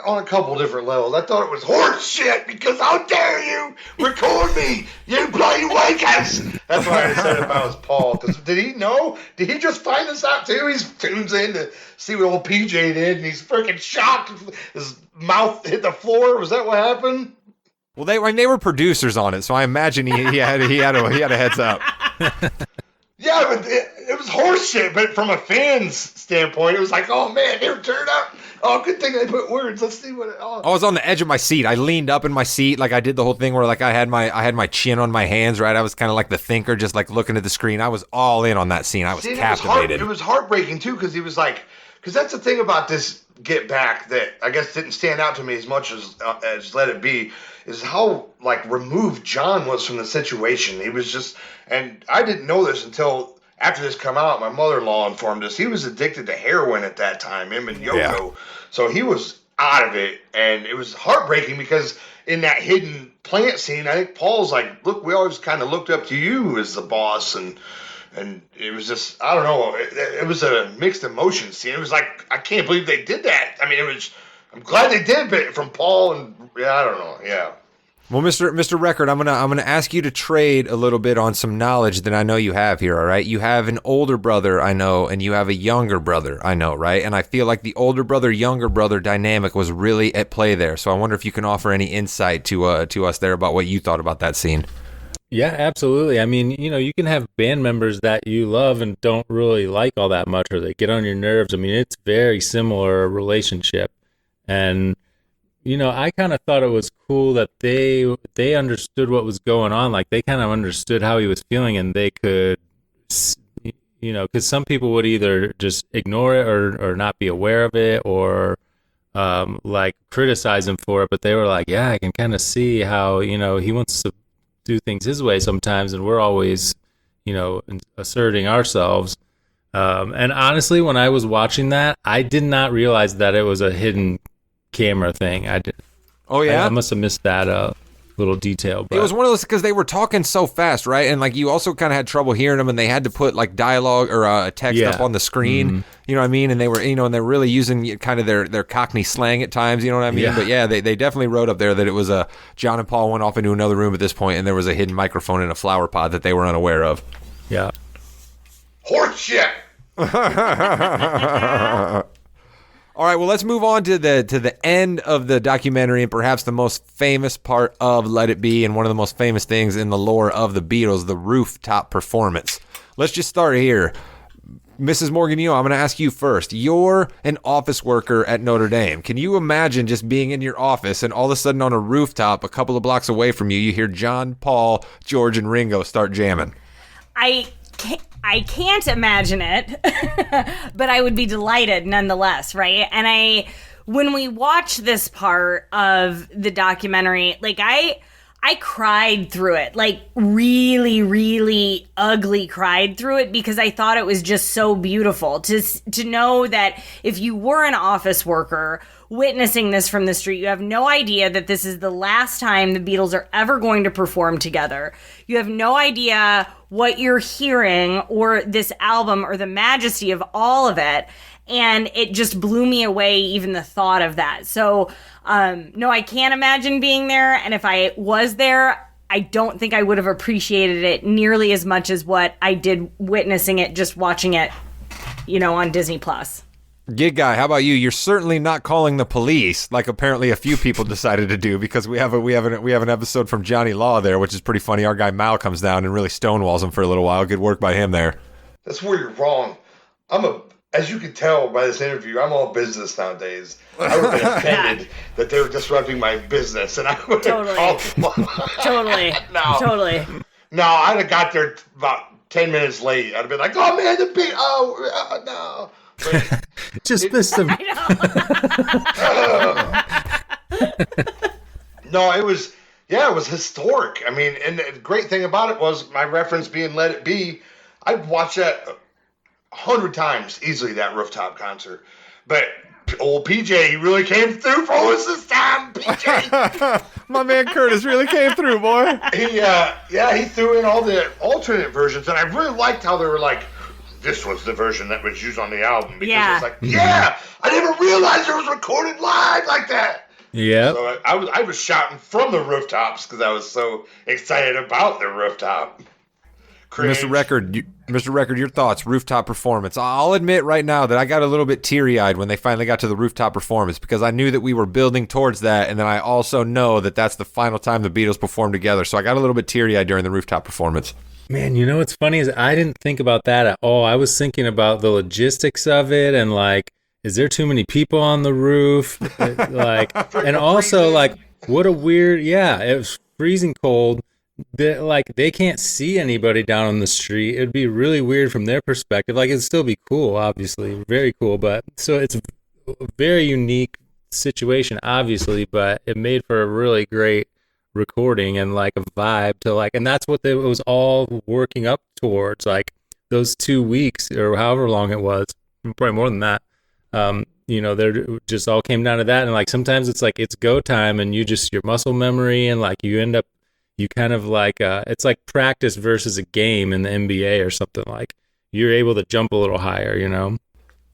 on a couple different levels, I thought it was horse shit because how dare you record me, you bloody wankers. That's why I said if I was Paul. Because did he know? Did he just find this out too? He tunes in to see what old PJ did, and he's freaking shocked. His mouth hit the floor. Was that what happened? Well, they were producers on it, so I imagine he had a heads up. Yeah, but it was horse shit. But from a fan's standpoint, it was like, oh man, they turned up. Oh, good thing they put words. Let's see what. I was on the edge of my seat. I leaned up in my seat, like I did the whole thing where like I had my chin on my hands. Right, I was kind of like the thinker, just like looking at the screen. I was all in on that scene. I was captivated. It was heartbreaking too, because he was like, because that's the thing about this Get Back that I guess didn't stand out to me as much as Let It Be, is how like removed John was from the situation. He was just, and I didn't know this until after this come out. My mother-in-law informed us he was addicted to heroin at that time, him and Yoko. Yeah. So he was out of it, and it was heartbreaking because in that hidden plant scene, I think Paul's like, look, we always kind of looked up to you as the boss, and it was just, I don't know, it was a mixed emotion scene. It was like, I can't believe they did that. I mean, I'm glad they did, but from Paul, and yeah, I don't know, yeah. Well, Mr. Record, I'm gonna ask you to trade a little bit on some knowledge that I know you have here. All right, you have an older brother, I know, and you have a younger brother, I know, right? And I feel like the older brother younger brother dynamic was really at play there. So I wonder if you can offer any insight to us there about what you thought about that scene. Yeah, absolutely. I mean, you can have band members that you love and don't really like all that much, or they get on your nerves. I mean, it's very similar relationship. And, I kind of thought it was cool that they understood what was going on. Like, they kind of understood how he was feeling, and they could, because some people would either just ignore it or not be aware of it, or like criticize him for it, but they were like, yeah, I can kind of see how, he wants to do things his way sometimes, and we're always, asserting ourselves. And honestly, when I was watching that, I did not realize that it was a hidden camera thing. I did. Oh yeah, I must have missed that little detail. But it was one of those because they were talking so fast, right? And like you also kind of had trouble hearing them, and they had to put like dialogue or text up on the screen. Mm-hmm. You know what I mean? And they were, and they're really using kind of their Cockney slang at times. You know what I mean? Yeah. But yeah, they definitely wrote up there that it was John and Paul went off into another room at this point, and there was a hidden microphone in a flower pot that they were unaware of. Yeah. Horse shit. All right, well, let's move on to the end of the documentary and perhaps the most famous part of Let It Be and one of the most famous things in the lore of the Beatles, the rooftop performance. Let's just start here. Mrs. Morgan, I'm going to ask you first. You're an office worker at Notre Dame. Can you imagine just being in your office and all of a sudden on a rooftop a couple of blocks away from you, you hear John, Paul, George, and Ringo start jamming? I can't imagine it, but I would be delighted nonetheless, right? And when we watch this part of the documentary, like I cried through it, like really, really ugly cried through it, because I thought it was just so beautiful to know that if you were an office worker witnessing this from the street, you have no idea that this is the last time the Beatles are ever going to perform together. You have no idea what you're hearing or this album or the majesty of all of it. And it just blew me away, even the thought of that. So, no, I can't imagine being there. And if I was there, I don't think I would have appreciated it nearly as much as what I did witnessing it, just watching it, on Disney Plus. Gig Guy, how about you? You're certainly not calling the police, like apparently a few people decided to do, because we have an episode from Johnny Law there, which is pretty funny. Our guy Mal comes down and really stonewalls him for a little while. Good work by him there. That's where you're wrong. As you can tell by this interview, I'm all business nowadays. I would have been offended that they were disrupting my business, and I would have called them. Totally. Totally. No, I'd have got there about 10 minutes late. I'd have been like, "Oh man, the beat! No." Just missed him. No, it was historic. I mean, and the great thing about it was my reference being Let It Be. I'd watch that 100 times easily, that rooftop concert. But old PJ, he really came through for us this time, PJ. My man Curtis really came through, boy. He threw in all the alternate versions, and I really liked how they were like, this was the version that was used on the album, because it's like, I never realized it was recorded live like that. Yeah. So I was shouting from the rooftops because I was so excited about the rooftop. Cringe. Mr. Record, your thoughts, rooftop performance. I'll admit right now that I got a little bit teary-eyed when they finally got to the rooftop performance, because I knew that we were building towards that, and then I also know that that's the final time the Beatles performed together, so I got a little bit teary-eyed during the rooftop performance. Man, what's funny is I didn't think about that at all. I was thinking about the logistics of it, and like, is there too many people on the roof? And also like, what a weird, it was freezing cold. They can't see anybody down on the street. It'd be really weird from their perspective. Like, it'd still be cool, obviously, very cool. But so it's a very unique situation, obviously, but it made for a really great recording and like a vibe to like, and that's what it was all working up towards, like those 2 weeks or however long it was, probably more than that. They're just all came down to that, and like sometimes it's like it's go time, and your muscle memory, and like you end up, you kind of like it's like practice versus a game in the NBA or something. Like you're able to jump a little higher,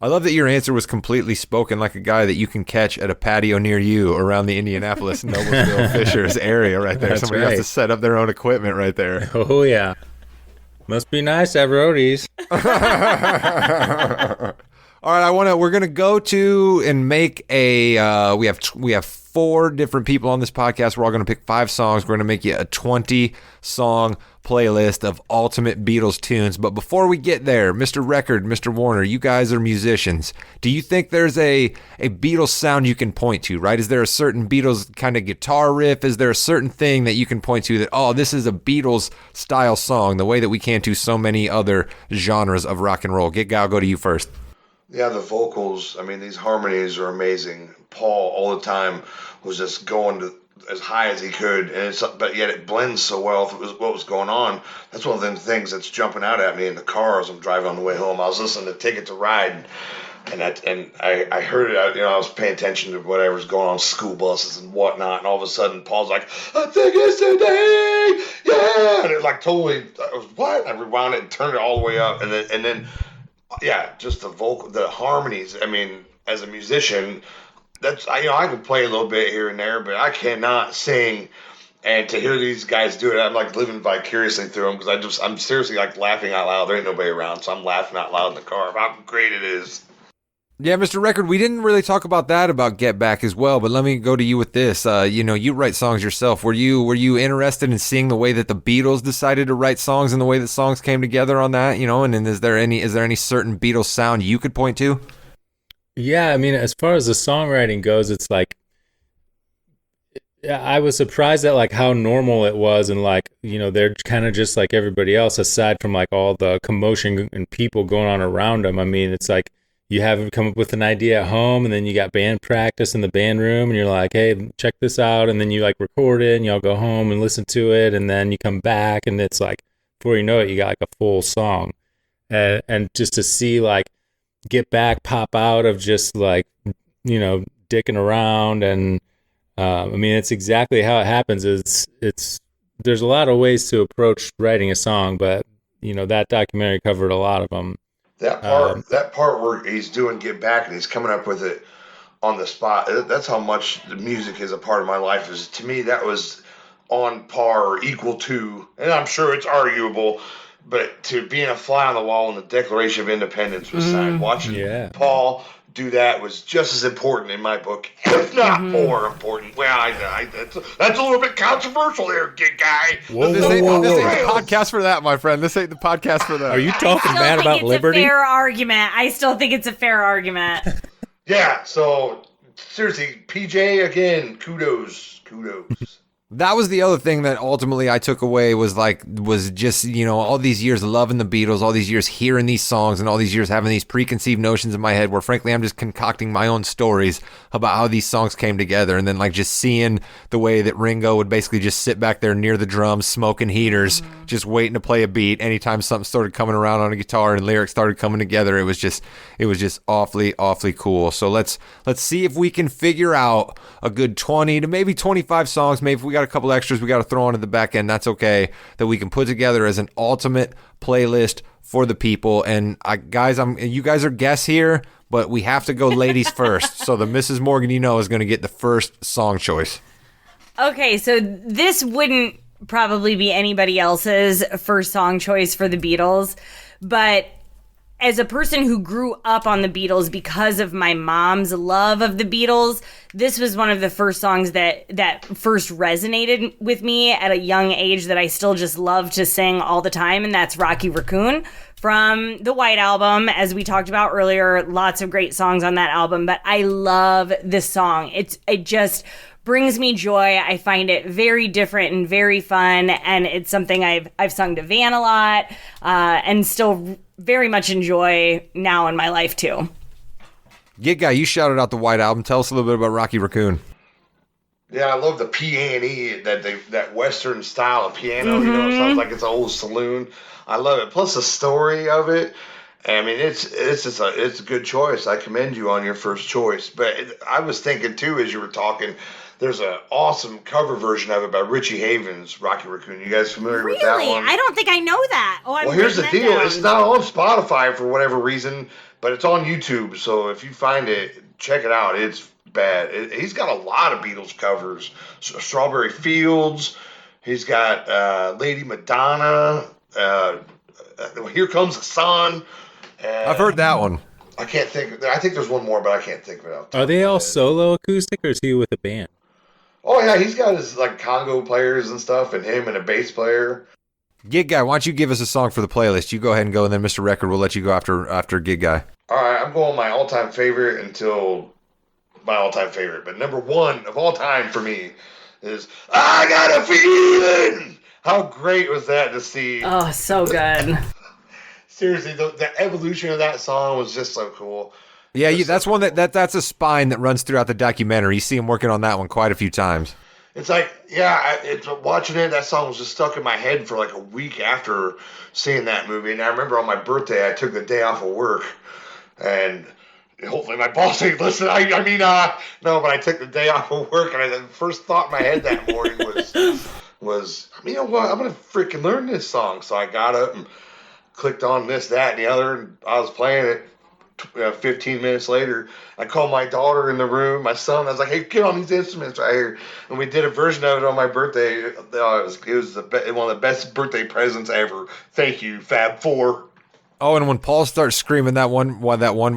I love that your answer was completely spoken like a guy that you can catch at a patio near you around the Indianapolis Noblesville Fishers area right there. That's Somebody right. has to set up their own equipment right there. Oh yeah, must be nice to have roadies. All right, we're gonna go to and make a. We have 4 different people on this podcast. We're all gonna pick 5 songs. We're gonna make you a 20-song playlist of ultimate Beatles tunes. But before we get there, Mr. Record, Mr. Warner, you guys are musicians. Do you think there's a Beatles sound you can point to? Right? Is there a certain Beatles kind of guitar riff? Is there a certain thing that you can point to that this is a Beatles style song? The way that we can't do so many other genres of rock and roll. I'll go to you first. Yeah, the vocals, I mean, these harmonies are amazing. Paul, all the time, was just going to as high as he could, and but yet it blends so well with what was going on. That's one of the things that's jumping out at me in the car as I'm driving on the way home. I was listening to Ticket to Ride, and I heard it. I was paying attention to whatever's going on, school buses and whatnot, and all of a sudden Paul's like, "I think it's today, yeah," and it like totally. I was what? I rewound it and turned it all the way up, and then yeah, just the harmonies. I mean, as a musician, I can play a little bit here and there, but I cannot sing. And to hear these guys do it, I'm like living vicariously through them because I'm seriously like laughing out loud. There ain't nobody around, so I'm laughing out loud in the car about how great it is. Yeah, Mr. Record, we didn't really talk about that about Get Back as well, but let me go to you with this. You write songs yourself. Were you interested in seeing the way that the Beatles decided to write songs and the way that songs came together on that? And then is there any certain Beatles sound you could point to? Yeah, I mean, as far as the songwriting goes, it's like I was surprised at like how normal it was, and like they're kind of just like everybody else, aside from like all the commotion and people going on around them. I mean, it's like you have come up with an idea at home, and then you got band practice in the band room, and you're like, hey, check this out, and then you like record it, and y'all go home and listen to it, and then you come back, and it's like before you know it, you got like a full song, and just to see like Get Back pop out of just like dicking around, and I mean, it's exactly how it happens. There's a lot of ways to approach writing a song, but that documentary covered a lot of them. That part where he's doing Get Back and he's coming up with it on the spot. That's how much the music is a part of my life. Is to me that was on par or equal to, and I'm sure it's arguable, but to being a fly on the wall when the Declaration of Independence was signed, watching Paul do that was just as important in my book, if not more important. Well, that's a little bit controversial there, guy. This ain't the podcast for that, my friend. This ain't the podcast for that. Are you talking bad about liberty? I still think it's a fair argument. Yeah, so seriously, PJ, again, kudos. That was the other thing that ultimately I took away was just, all these years loving the Beatles, all these years hearing these songs, and all these years having these preconceived notions in my head where, frankly, I'm just concocting my own stories about how these songs came together. And then, just seeing the way that Ringo would basically just sit back there near the drums, smoking heaters, just waiting to play a beat. Anytime something started coming around on a guitar and lyrics started coming together, it was just awfully, awfully cool. So let's see if we can figure out a good 20 to maybe 25 songs. Maybe if we got a couple extras we got to throw on at the back end, that's okay, that we can put together as an ultimate playlist for the people. And you guys are guests here, but we have to go ladies first. So the Mrs. Morgan is going to get the first song choice. Okay, so this wouldn't probably be anybody else's first song choice for the Beatles, but as a person who grew up on the Beatles because of my mom's love of the Beatles, this was one of the first songs that first resonated with me at a young age that I still just love to sing all the time, and that's Rocky Raccoon from the White Album. As we talked about earlier, lots of great songs on that album, but I love this song. It just brings me joy. I find it very different and very fun, and it's something I've sung to Van a lot, and still very much enjoy now in my life too. Git Guy, you shouted out the White Album. Tell us a little bit about Rocky Raccoon. Yeah, I love the P&E, that Western style of piano. It sounds like it's an old saloon. I love it. Plus the story of it. I mean, it's a good choice. I commend you on your first choice. But I was thinking too, as you were talking, there's an awesome cover version of it by Richie Havens, Rocky Raccoon. You guys familiar with that one? Really? I don't think I know that. Well, here's the deal. It's not on Spotify for whatever reason, but it's on YouTube. So if you find it, check it out. It's bad. He's got a lot of Beatles covers. Strawberry Fields. He's got Lady Madonna. Here Comes the Sun. I've heard that one. I can't think. I think there's one more, but I can't think of it. Are they all solo acoustic, or is he with a band? Oh yeah, he's got his Congo players and stuff, and him and a bass player. Gig Guy, why don't you give us a song for the playlist? You go ahead and go, and then Mr. Record will let you go after Gig Guy. All right, I'm going my all-time favorite until my all-time favorite, but number one of all time for me is "I Got a Feeling." How great was that to see? Oh, so good. seriously, the evolution of that song was just so cool. Yeah, that's one that's a spine that runs throughout the documentary. You see him working on that one quite a few times. It's like, it's watching it. That song was just stuck in my head for like a week after seeing that movie. And I remember on my birthday, I took the day off of work, and hopefully my boss ain't listening. No, but I took the day off of work, and the first thought in my head that morning was, you know what? I'm gonna freaking learn this song. So I got up and clicked on this, that, and the other, and I was playing it. 15 minutes later, I called my daughter in the room, my son. I was like, "Hey, get on these instruments right here," and we did a version of it on my birthday. It was one of the best birthday presents ever. Thank you, Fab Four. Oh, and when Paul starts screaming that one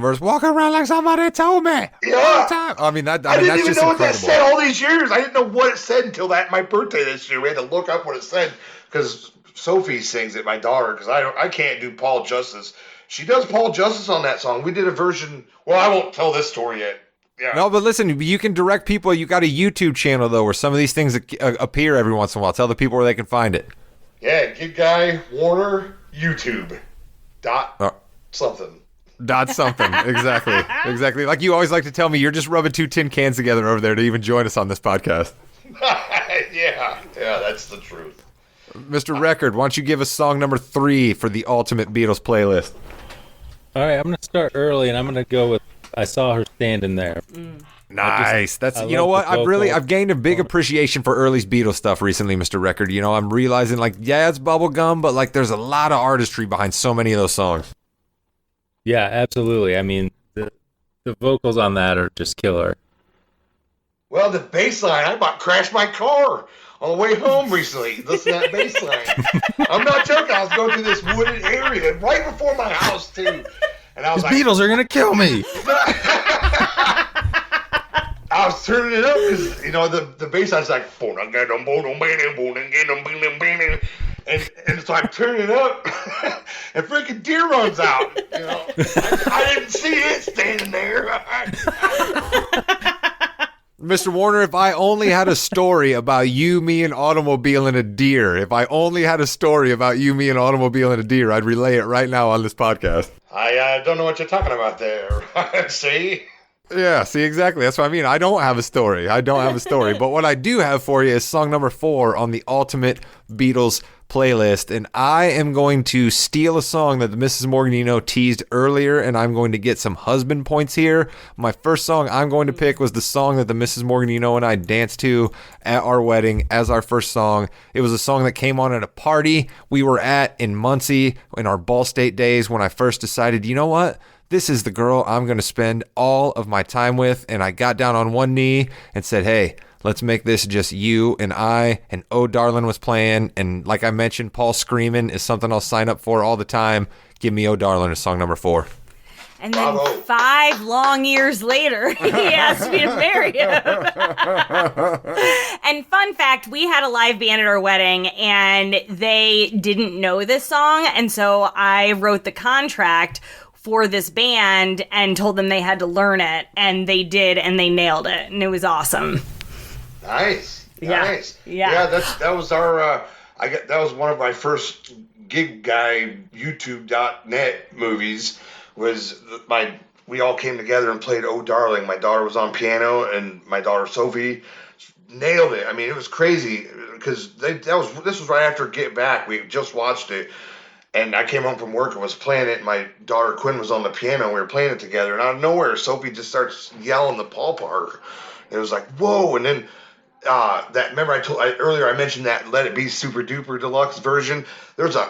verse, "Walk around like somebody told me." Yeah, all the time. I didn't that's even just know what that said all these years. I didn't know what it said until my birthday this year. We had to look up what it said because Sophie sings it, my daughter, because I can't do Paul justice. She does Paul justice on that song. We did a version. Well, I won't tell this story yet. Yeah. No, but listen, you can direct people. You got a YouTube channel, though, where some of these things appear every once in a while. Tell the people where they can find it. Yeah, Good Guy Warner YouTube. Something. Exactly. Like you always like to tell me, you're just rubbing two tin cans together over there to even join us on this podcast. Yeah, that's the truth. Mr. Record, why don't you give us song number 3 for the ultimate Beatles playlist? All right, I'm going to start early, and I'm going to go with I Saw Her Standing There. Nice. You know what? I've gained a big appreciation for early Beatles stuff recently, Mr. Record. You know, I'm realizing, like, yeah, it's bubblegum, but, like, there's a lot of artistry behind so many of those songs. Yeah, absolutely. I mean, the vocals on that are just killer. Well, the bass line, I about crashed my car on the way home recently. Listen to that bass line. I'm not joking. I was going through this wooded area right before my house, too. And I was like, Beatles are going to kill me. I was turning it up because, you know, the bass line's like, and so I'm turning it up, and freaking deer runs out. You know, I didn't see it standing there. Mr. Warner, if I only had a story about you, me, an automobile, and a deer, I'd relay it right now on this podcast. I don't know what you're talking about there. See? Yeah, see, exactly. That's what I mean. I don't have a story. But what I do have for you is song number 4 on the ultimate Beatles playlist. And I am going to steal a song that the Mrs. Morgan teased earlier, and I'm going to get some husband points here. My first song I'm going to pick was the song that the Mrs. Morgan and I danced to at our wedding as our first song. It was a song that came on at a party we were at in Muncie in our Ball State days when I first decided, you know what? This is the girl I'm going to spend all of my time with. And I got down on one knee and said, hey, let's make this just you and I. And Oh Darlin' was playing. And like I mentioned, Paul screaming is something I'll sign up for all the time. Give me Oh Darlin' as song number 4. And then 5 long years later, he asked me to marry him. And fun fact, we had a live band at our wedding, and they didn't know this song. And so I wrote the contract for this band and told them they had to learn it, and they did, and they nailed it, and it was awesome. Nice. Yeah. That was our that was one of my first gig guy YouTube.net movies. We all came together and played Oh Darling. My daughter was on piano, and my daughter Sophie nailed it. I mean, it was crazy because this was right after Get Back. We just watched it. And I came home from work and was playing it, and my daughter Quinn was on the piano, and we were playing it together. And out of nowhere, Sophie just starts yelling the Paul part. It was like, whoa. And then remember earlier I mentioned that Let It Be Super Duper Deluxe version? There's I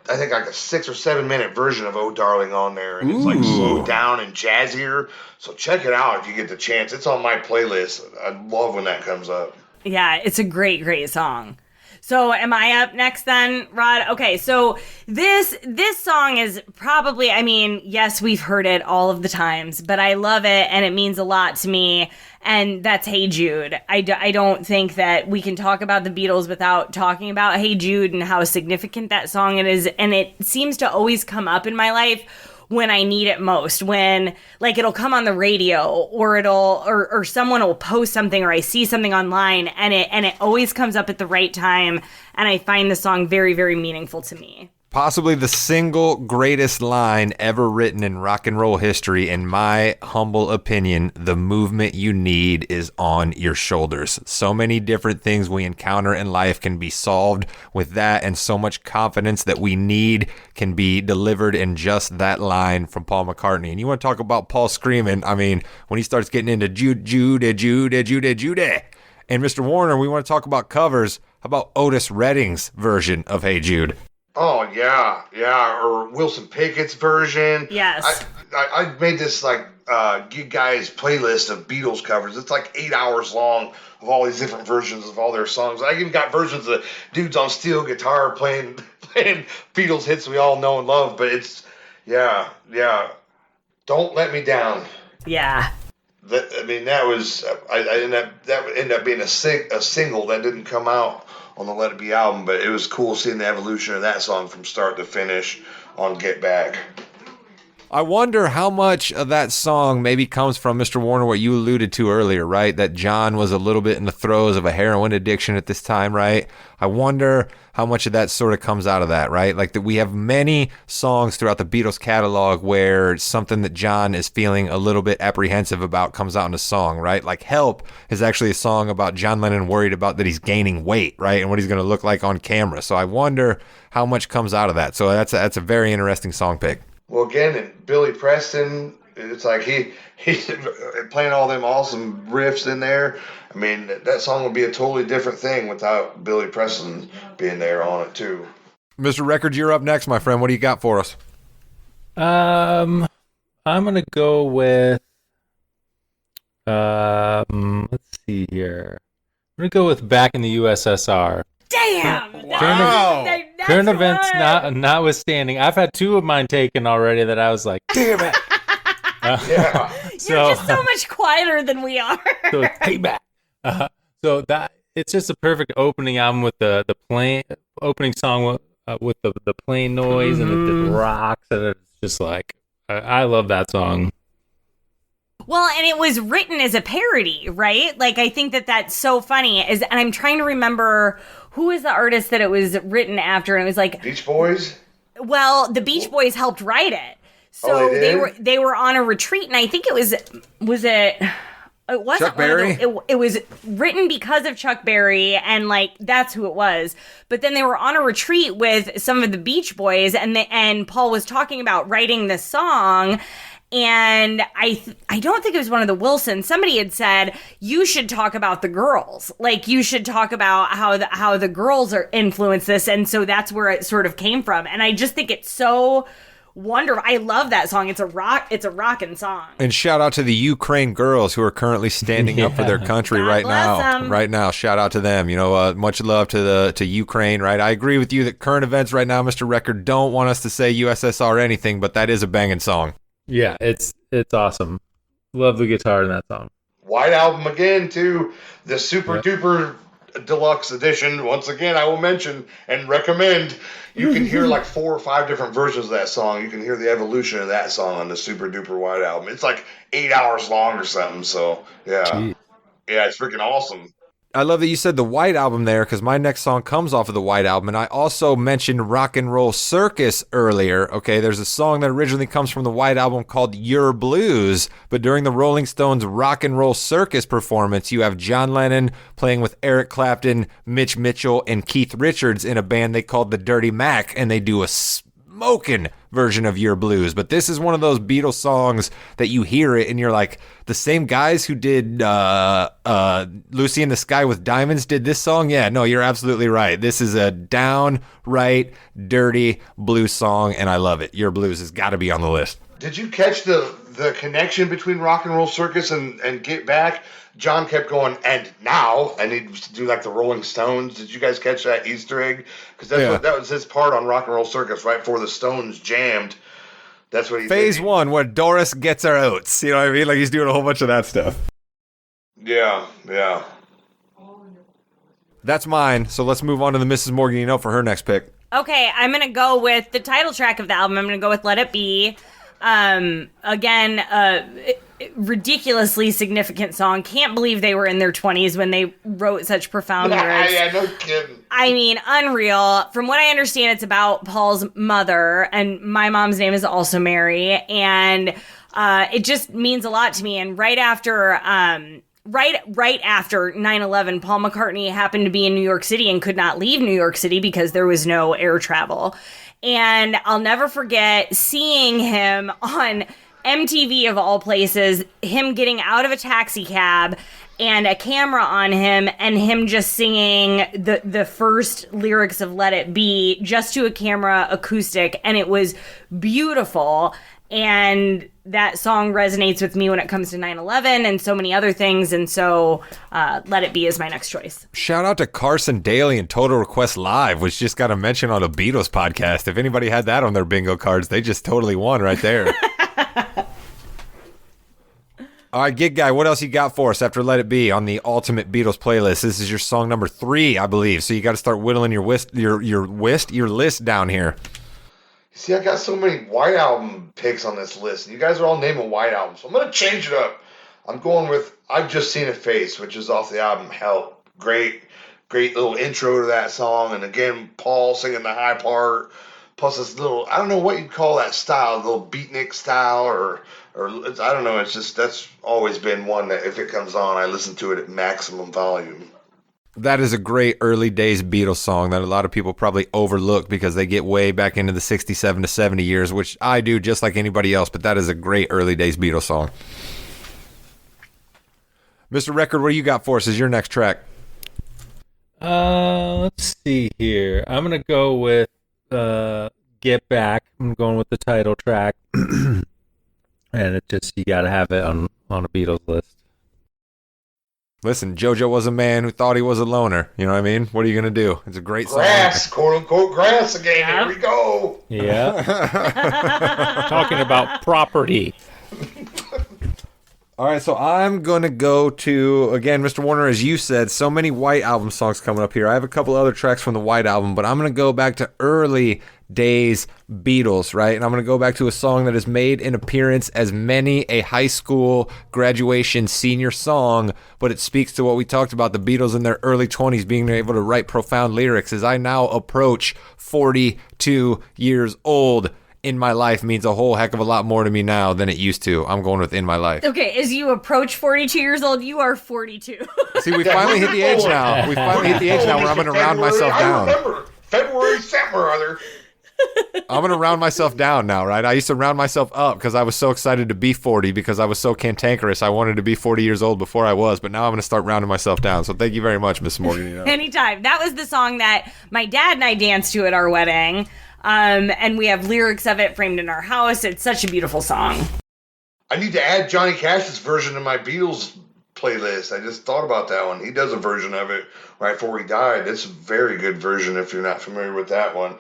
think a 6 or 7 minute version of Oh Darling on there. And it's like slowed down and jazzier. So check it out if you get the chance. It's on my playlist. I love when that comes up. Yeah, it's a great, great song. So am I up next then, Rod? Okay, so this song is probably, I mean, yes, we've heard it all of the times, but I love it and it means a lot to me, and that's Hey Jude. I don't think that we can talk about the Beatles without talking about Hey Jude and how significant that song it is, and it seems to always come up in my life when I need it most, when like it'll come on the radio or or someone will post something or I see something online and it always comes up at the right time, and I find the song very, very meaningful to me. Possibly the single greatest line ever written in rock and roll history, in my humble opinion. The movement you need is on your shoulders. So many different things we encounter in life can be solved with that, and so much confidence that we need can be delivered in just that line from Paul McCartney. And you want to talk about Paul screaming, I mean, when he starts getting into Jude, Jude, Jude, Jude, Jude. And Mr. Warner, we want to talk about covers. How about Otis Redding's version of Hey Jude? Oh, yeah, or Wilson Pickett's version. Yes. I made this, Gig Guys playlist of Beatles covers. It's like 8 hours long of all these different versions of all their songs. I even got versions of dudes on steel guitar playing Beatles hits we all know and love, but it's, yeah. Don't Let Me Down. Yeah. That ended up being a single that didn't come out on the Let It Be album, but it was cool seeing the evolution of that song from start to finish on Get Back. I wonder how much of that song maybe comes from, Mr. Warner, what you alluded to earlier, right? That John was a little bit in the throes of a heroin addiction at this time, right? I wonder how much of that sort of comes out of that, right? Like that we have many songs throughout the Beatles catalog where something that John is feeling a little bit apprehensive about comes out in a song, right? Like Help is actually a song about John Lennon worried about that he's gaining weight, right? And what he's going to look like on camera. So I wonder how much comes out of that. So that's a very interesting song pick. Well, again, and Billy Preston, it's like he's playing all them awesome riffs in there. I mean, that song would be a totally different thing without Billy Preston being there on it too. Mr. Records, you're up next, my friend. What do you got for us? I'm gonna go with let's see here. I'm gonna go with Back in the USSR. Damn! Wow. Current events notwithstanding, I've had two of mine taken already that I was like, damn it. Yeah. You're just so much quieter than we are. So payback. So that it's just a perfect opening album with the plane opening song with the plane noise and it just rocks, and it's just like I love that song. Well, and it was written as a parody, right? Like, I think that's so funny. And I'm trying to remember who is the artist that it was written after, and it was like Beach Boys? Well, the Beach Boys helped write it. So they were on a retreat, and I think it was it wasn't Chuck Berry? It was written because of Chuck Berry, and like that's who it was. But then they were on a retreat with some of the Beach Boys, and Paul was talking about writing this song. And I don't think it was one of the Wilsons. Somebody had said, you should talk about the girls. Like, you should talk about how the girls are influenced this. And so that's where it sort of came from. And I just think it's so wonderful. I love that song. It's a rockin' song. And shout out to the Ukraine girls who are currently standing up for their country right now. Right now, shout out to them. You know, much love to Ukraine. Right, I agree with you that current events right now, Mr. Record, don't want us to say USSR anything, but that is a banging song. Yeah, it's awesome. Love the guitar in that song. White Album again, too. The super duper deluxe edition. Once again, I will mention and recommend. You can hear like 4 or 5 different versions of that song. You can hear the evolution of that song on the super duper White Album. It's like 8 hours long or something. So, yeah. Jeez. Yeah, it's freaking awesome. I love that you said the White Album there, because my next song comes off of the White Album, and I also mentioned Rock and Roll Circus earlier. Okay, there's a song that originally comes from the White Album called Your Blues, but during the Rolling Stones Rock and Roll Circus performance, you have John Lennon playing with Eric Clapton, Mitch Mitchell, and Keith Richards in a band they called the Dirty Mac, and they do a smoking version of Your Blues. But this is one of those Beatles songs that you hear it and you're like, the same guys who did Lucy in the Sky with Diamonds did this song? Yeah, no, you're absolutely right. This is a downright dirty blues song, and I love it. Your Blues has got to be on the list. Did you catch the connection between Rock and Roll Circus and Get Back? John kept going, and now, and he'd do like the Rolling Stones. Did you guys catch that Easter egg? Because that was his part on Rock and Roll Circus right before the Stones jammed. That's what he Phase did. 1, where Doris gets her oats. You know what I mean? Like, he's doing a whole bunch of that stuff. Yeah. That's mine. So let's move on to the Mrs. Morgan, for her next pick. Okay, I'm going to go with the title track of the album. I'm going to go with Let It Be. Again, ridiculously significant song. Can't believe they were in their 20s when they wrote such profound lyrics. Yeah, no kidding. I mean, unreal. From what I understand, it's about Paul's mother, and my mom's name is also Mary, and it just means a lot to me. And right after 9/11, Paul McCartney happened to be in New York City and could not leave New York City because there was no air travel. And I'll never forget seeing him on MTV of all places, him getting out of a taxi cab and a camera on him and him just singing the first lyrics of Let It Be just to a camera acoustic. And it was beautiful. And that song resonates with me when it comes to 9/11 and so many other things. And so Let It Be is my next choice. Shout out to Carson Daly and Total Request Live, which just got a mention on a Beatles podcast. If anybody had that on their bingo cards, they just totally won right there. All right, Gig Guy, what else you got for us after Let It Be on the Ultimate Beatles playlist? This is your song number 3, I believe. So you got to start whittling your list down here. See, I got so many White Album picks on this list, and you guys are all naming White Album, so I'm going to change it up. I'm going with I've Just Seen a Face, which is off the album Help. Great little intro to that song, and again, Paul singing the high part, plus this little, I don't know what you'd call that style, little beatnik style, or I don't know, it's just, that's always been one that if it comes on, I listen to it at maximum volume. That is a great early days Beatles song that a lot of people probably overlook because they get way back into the 67 to 70 years, which I do just like anybody else, but that is a great early days Beatles song. Mr. Record, what do you got for us as your next track? Let's see here. I'm going to go with Get Back. I'm going with the title track. And it just, you got to have it on a Beatles list. Listen, JoJo was a man who thought he was a loner. You know what I mean? What are you going to do? It's a great grass, song. quote unquote grass again. Here we go. Yeah. Talking about property. All right, so I'm going to go to, again, Mr. Warner, as you said, so many White Album songs coming up here. I have a couple other tracks from the White Album, but I'm going to go back to early days Beatles, right? And I'm going to go back to a song that has made an appearance as many a high school graduation senior song, but it speaks to what we talked about, the Beatles in their early 20s being able to write profound lyrics. As I now approach 42 years old, In My Life means a whole heck of a lot more to me now than it used to. I'm going with In My Life. Okay, as you approach 42 years old, you are 42. See, we finally hit the age now. We finally hit the age now where I'm going to round myself down. I remember February something or other. I'm going to round myself down now, right? I used to round myself up because I was so excited to be 40 because I was so cantankerous. I wanted to be 40 years old before I was, but now I'm going to start rounding myself down. So thank you very much, Miss Morgan. You know. Anytime. That was the song that my dad and I danced to at our wedding. And we have lyrics of it framed in our house. It's such a beautiful song. I need to add Johnny Cash's version to my Beatles playlist. I just thought about that one. He does a version of it right before he died. It's a very good version if you're not familiar with that one.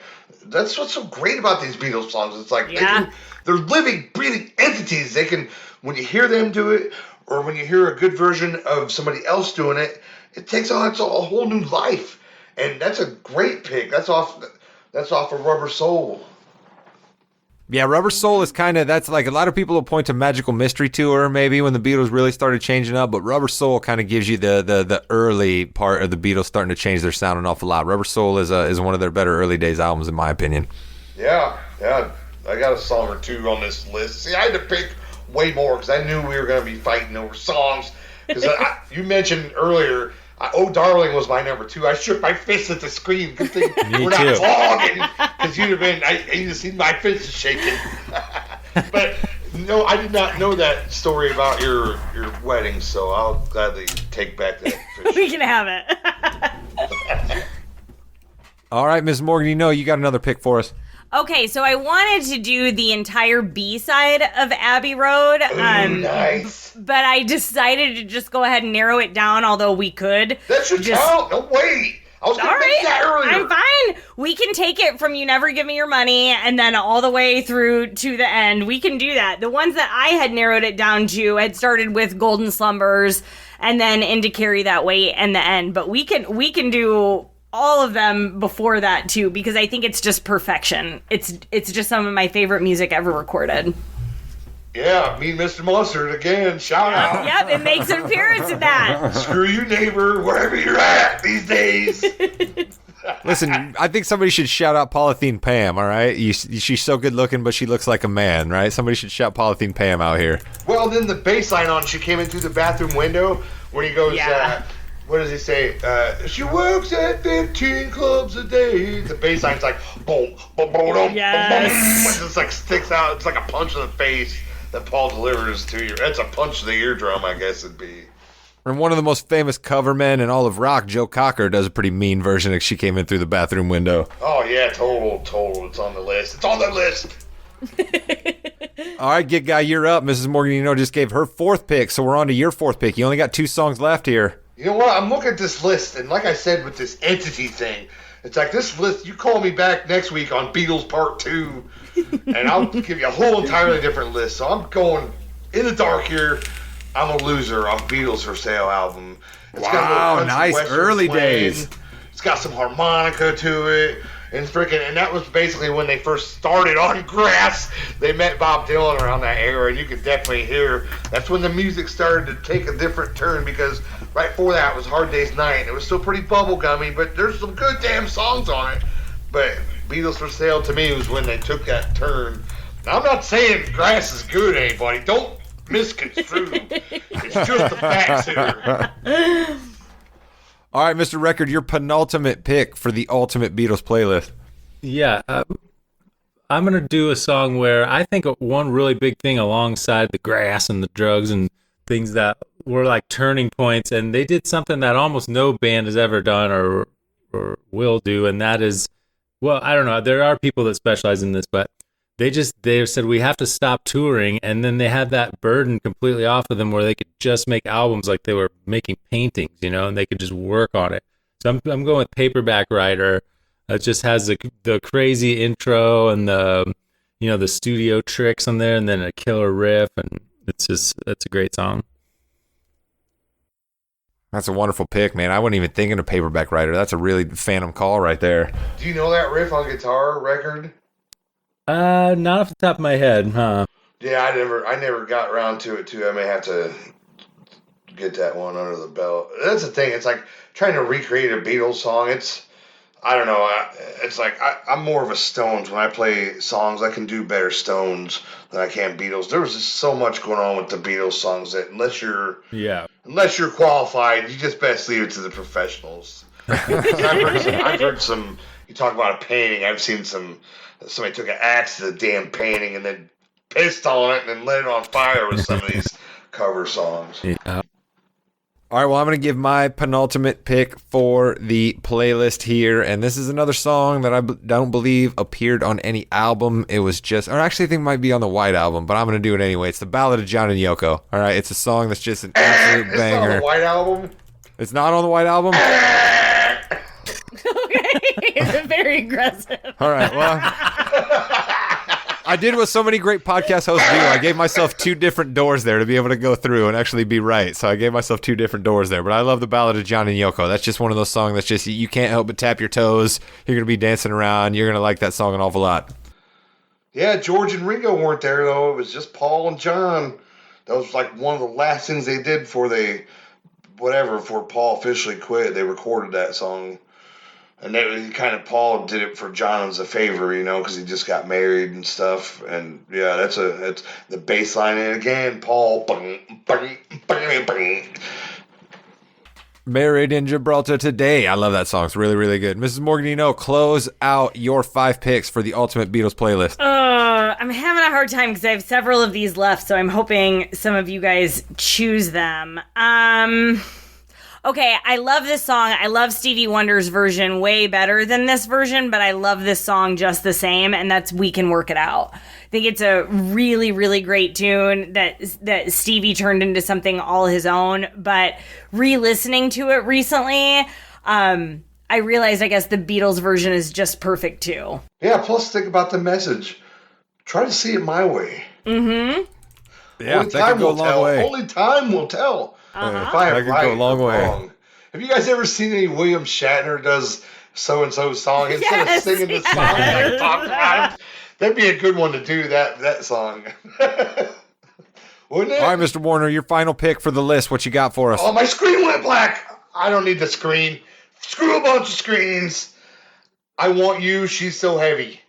That's what's so great about these Beatles songs. It's like they're living, breathing entities. They can, when you hear them do it, or when you hear a good version of somebody else doing it, it takes on a whole new life. And that's a great pick. That's off of Rubber Soul. Yeah, Rubber Soul is kind of, that's like a lot of people will point to Magical Mystery Tour maybe when the Beatles really started changing up, but Rubber Soul kind of gives you the early part of the Beatles starting to change their sound an awful lot. Rubber Soul is one of their better early days albums in my opinion. Yeah, I got a song or two on this list. See, I had to pick way more because I knew we were going to be fighting over songs. Because you mentioned earlier, Oh Darling was my number 2. I shook my fist at the screen because we're not talking. Because you'd have been, you'd have seen my fist shaking. But no, I did not know that story about your wedding, so I'll gladly take back that. We can have it. All right, Ms. Morgan, you got another pick for us. Okay, so I wanted to do the entire B-side of Abbey Road. Nice. But I decided to just go ahead and narrow it down, although we could. That should count. No, wait. I was going to make that earlier. I'm fine. We can take it from You Never Give Me Your Money and then all the way through to the end. We can do that. The ones that I had narrowed it down to had started with Golden Slumbers and then into Carry That Weight and the end. But we can do all of them before that too, because I think it's just perfection. It's just some of my favorite music ever recorded. Yeah, me and Mr. Mustard again. Shout out. Yep, it makes an appearance in that. Screw you, neighbor, wherever you're at these days. Listen, I think somebody should shout out Polythene Pam, all right? She's so good looking, but she looks like a man, right? Somebody should shout Polythene Pam out here. Well, then the bass line on She Came In Through the Bathroom Window, when he goes, what does he say? She works at 15 clubs a day. The bass line's like, boom, boom, boom, boom, Yes. boom. It just like sticks out. It's like a punch in the face that Paul delivers to you. That's a punch to the eardrum, I guess it'd be. And one of the most famous cover men in all of rock, Joe Cocker, does a pretty mean version of She Came In Through the Bathroom Window. Oh, yeah, total. It's on the list. It's on the list. All right, Get Guy, you're up. Mrs. Morgan, just gave her 4th pick, so we're on to your 4th pick. You only got 2 songs left here. You know what? I'm looking at this list, and like I said with this entity thing, it's like this list, you call me back next week on Beatles Part 2, and I'll give you a whole entirely different list. So I'm going in the dark here. I'm a loser off Beatles for Sale album. It's got a little country nice. western Early swing. days. It's got some harmonica to it. And that was basically when they first started on Grass. They met Bob Dylan around that era, and you could definitely hear that's when the music started to take a different turn, because right before that was Hard Day's Night. It was still pretty bubblegummy, but there's some good damn songs on it. But Beatles for Sale to me was when they took that turn. Now, I'm not saying Grass is good, anybody. Don't misconstrue. It's just the facts here. All right, Mr. Record, your penultimate pick for the ultimate Beatles playlist. Yeah, I'm going to do a song where I think one really big thing alongside the Grass and the drugs and things that were like turning points, and they did something that almost no band has ever done or will do, and that is, well, I don't know, there are people that specialize in this, but they said we have to stop touring, and then they had that burden completely off of them where they could just make albums like they were making paintings, and they could just work on it. So I'm going with Paperback Writer. It just has the crazy intro and the studio tricks on there, and then a killer riff, and it's a great song. That's a wonderful pick, man. I wasn't even thinking of Paperback Writer. That's a really phantom call right there. Do you know that riff on Guitar Record? Not off the top of my head, huh? Yeah, I never got around to it too. I may have to get that one under the belt. That's the thing. It's like trying to recreate a Beatles song. I don't know. I'm more of a Stones. When I play songs, I can do better Stones than I can Beatles. There was just so much going on with the Beatles songs that unless you're qualified, you just best leave it to the professionals. I've heard some. You talk about a painting. I've seen somebody took an axe to the damn painting and then pissed on it and then lit it on fire with some of these cover songs. Yeah. All right, well, I'm going to give my penultimate pick for the playlist here, and this is another song that I don't believe appeared on any album. It was or actually I think it might be on the White Album, but I'm going to do it anyway. It's the Ballad of John and Yoko. All right, it's a song that's just an absolute banger. It's not on the White Album? It's not on the White Album? Okay, very aggressive. All right, well, I did what so many great podcast hosts do. I gave myself 2 different doors there to be able to go through and actually be right. So I gave myself 2 different doors there. But I love the Ballad of John and Yoko. That's just one of those songs that's just, you can't help but tap your toes. You're going to be dancing around. You're going to like that song an awful lot. Yeah, George and Ringo weren't there, though. It was just Paul and John. That was like one of the last things they did before Paul officially quit. They recorded that song. And Paul did it for John as a favor, because he just got married and stuff. And yeah, that's the bass line. And again, Paul. Married in Gibraltar Today. I love that song. It's really, really good. Mrs. Morgan, close out your 5 picks for the ultimate Beatles playlist. I'm having a hard time because I have several of these left, so I'm hoping some of you guys choose them. Okay, I love this song. I love Stevie Wonder's version way better than this version, but I love this song just the same, and that's We Can Work It Out. I think it's a really, really great tune that Stevie turned into something all his own, but re-listening to it recently, I realized, I guess, the Beatles version is just perfect, too. Yeah, plus think about the message. Try to see it my way. Mm-hmm. Yeah, that could go a long way. Only time will tell. If I am right, go a long way. Wrong. Have you guys ever seen any William Shatner does so-and-so song? Instead of singing the song, like talking about it, that'd be a good one to do, that song. wouldn't it? All right, Mr. Warner, your final pick for the list. What you got for us? Oh, my screen went black. I don't need the screen. Screw a bunch of screens. I Want You, She's So Heavy.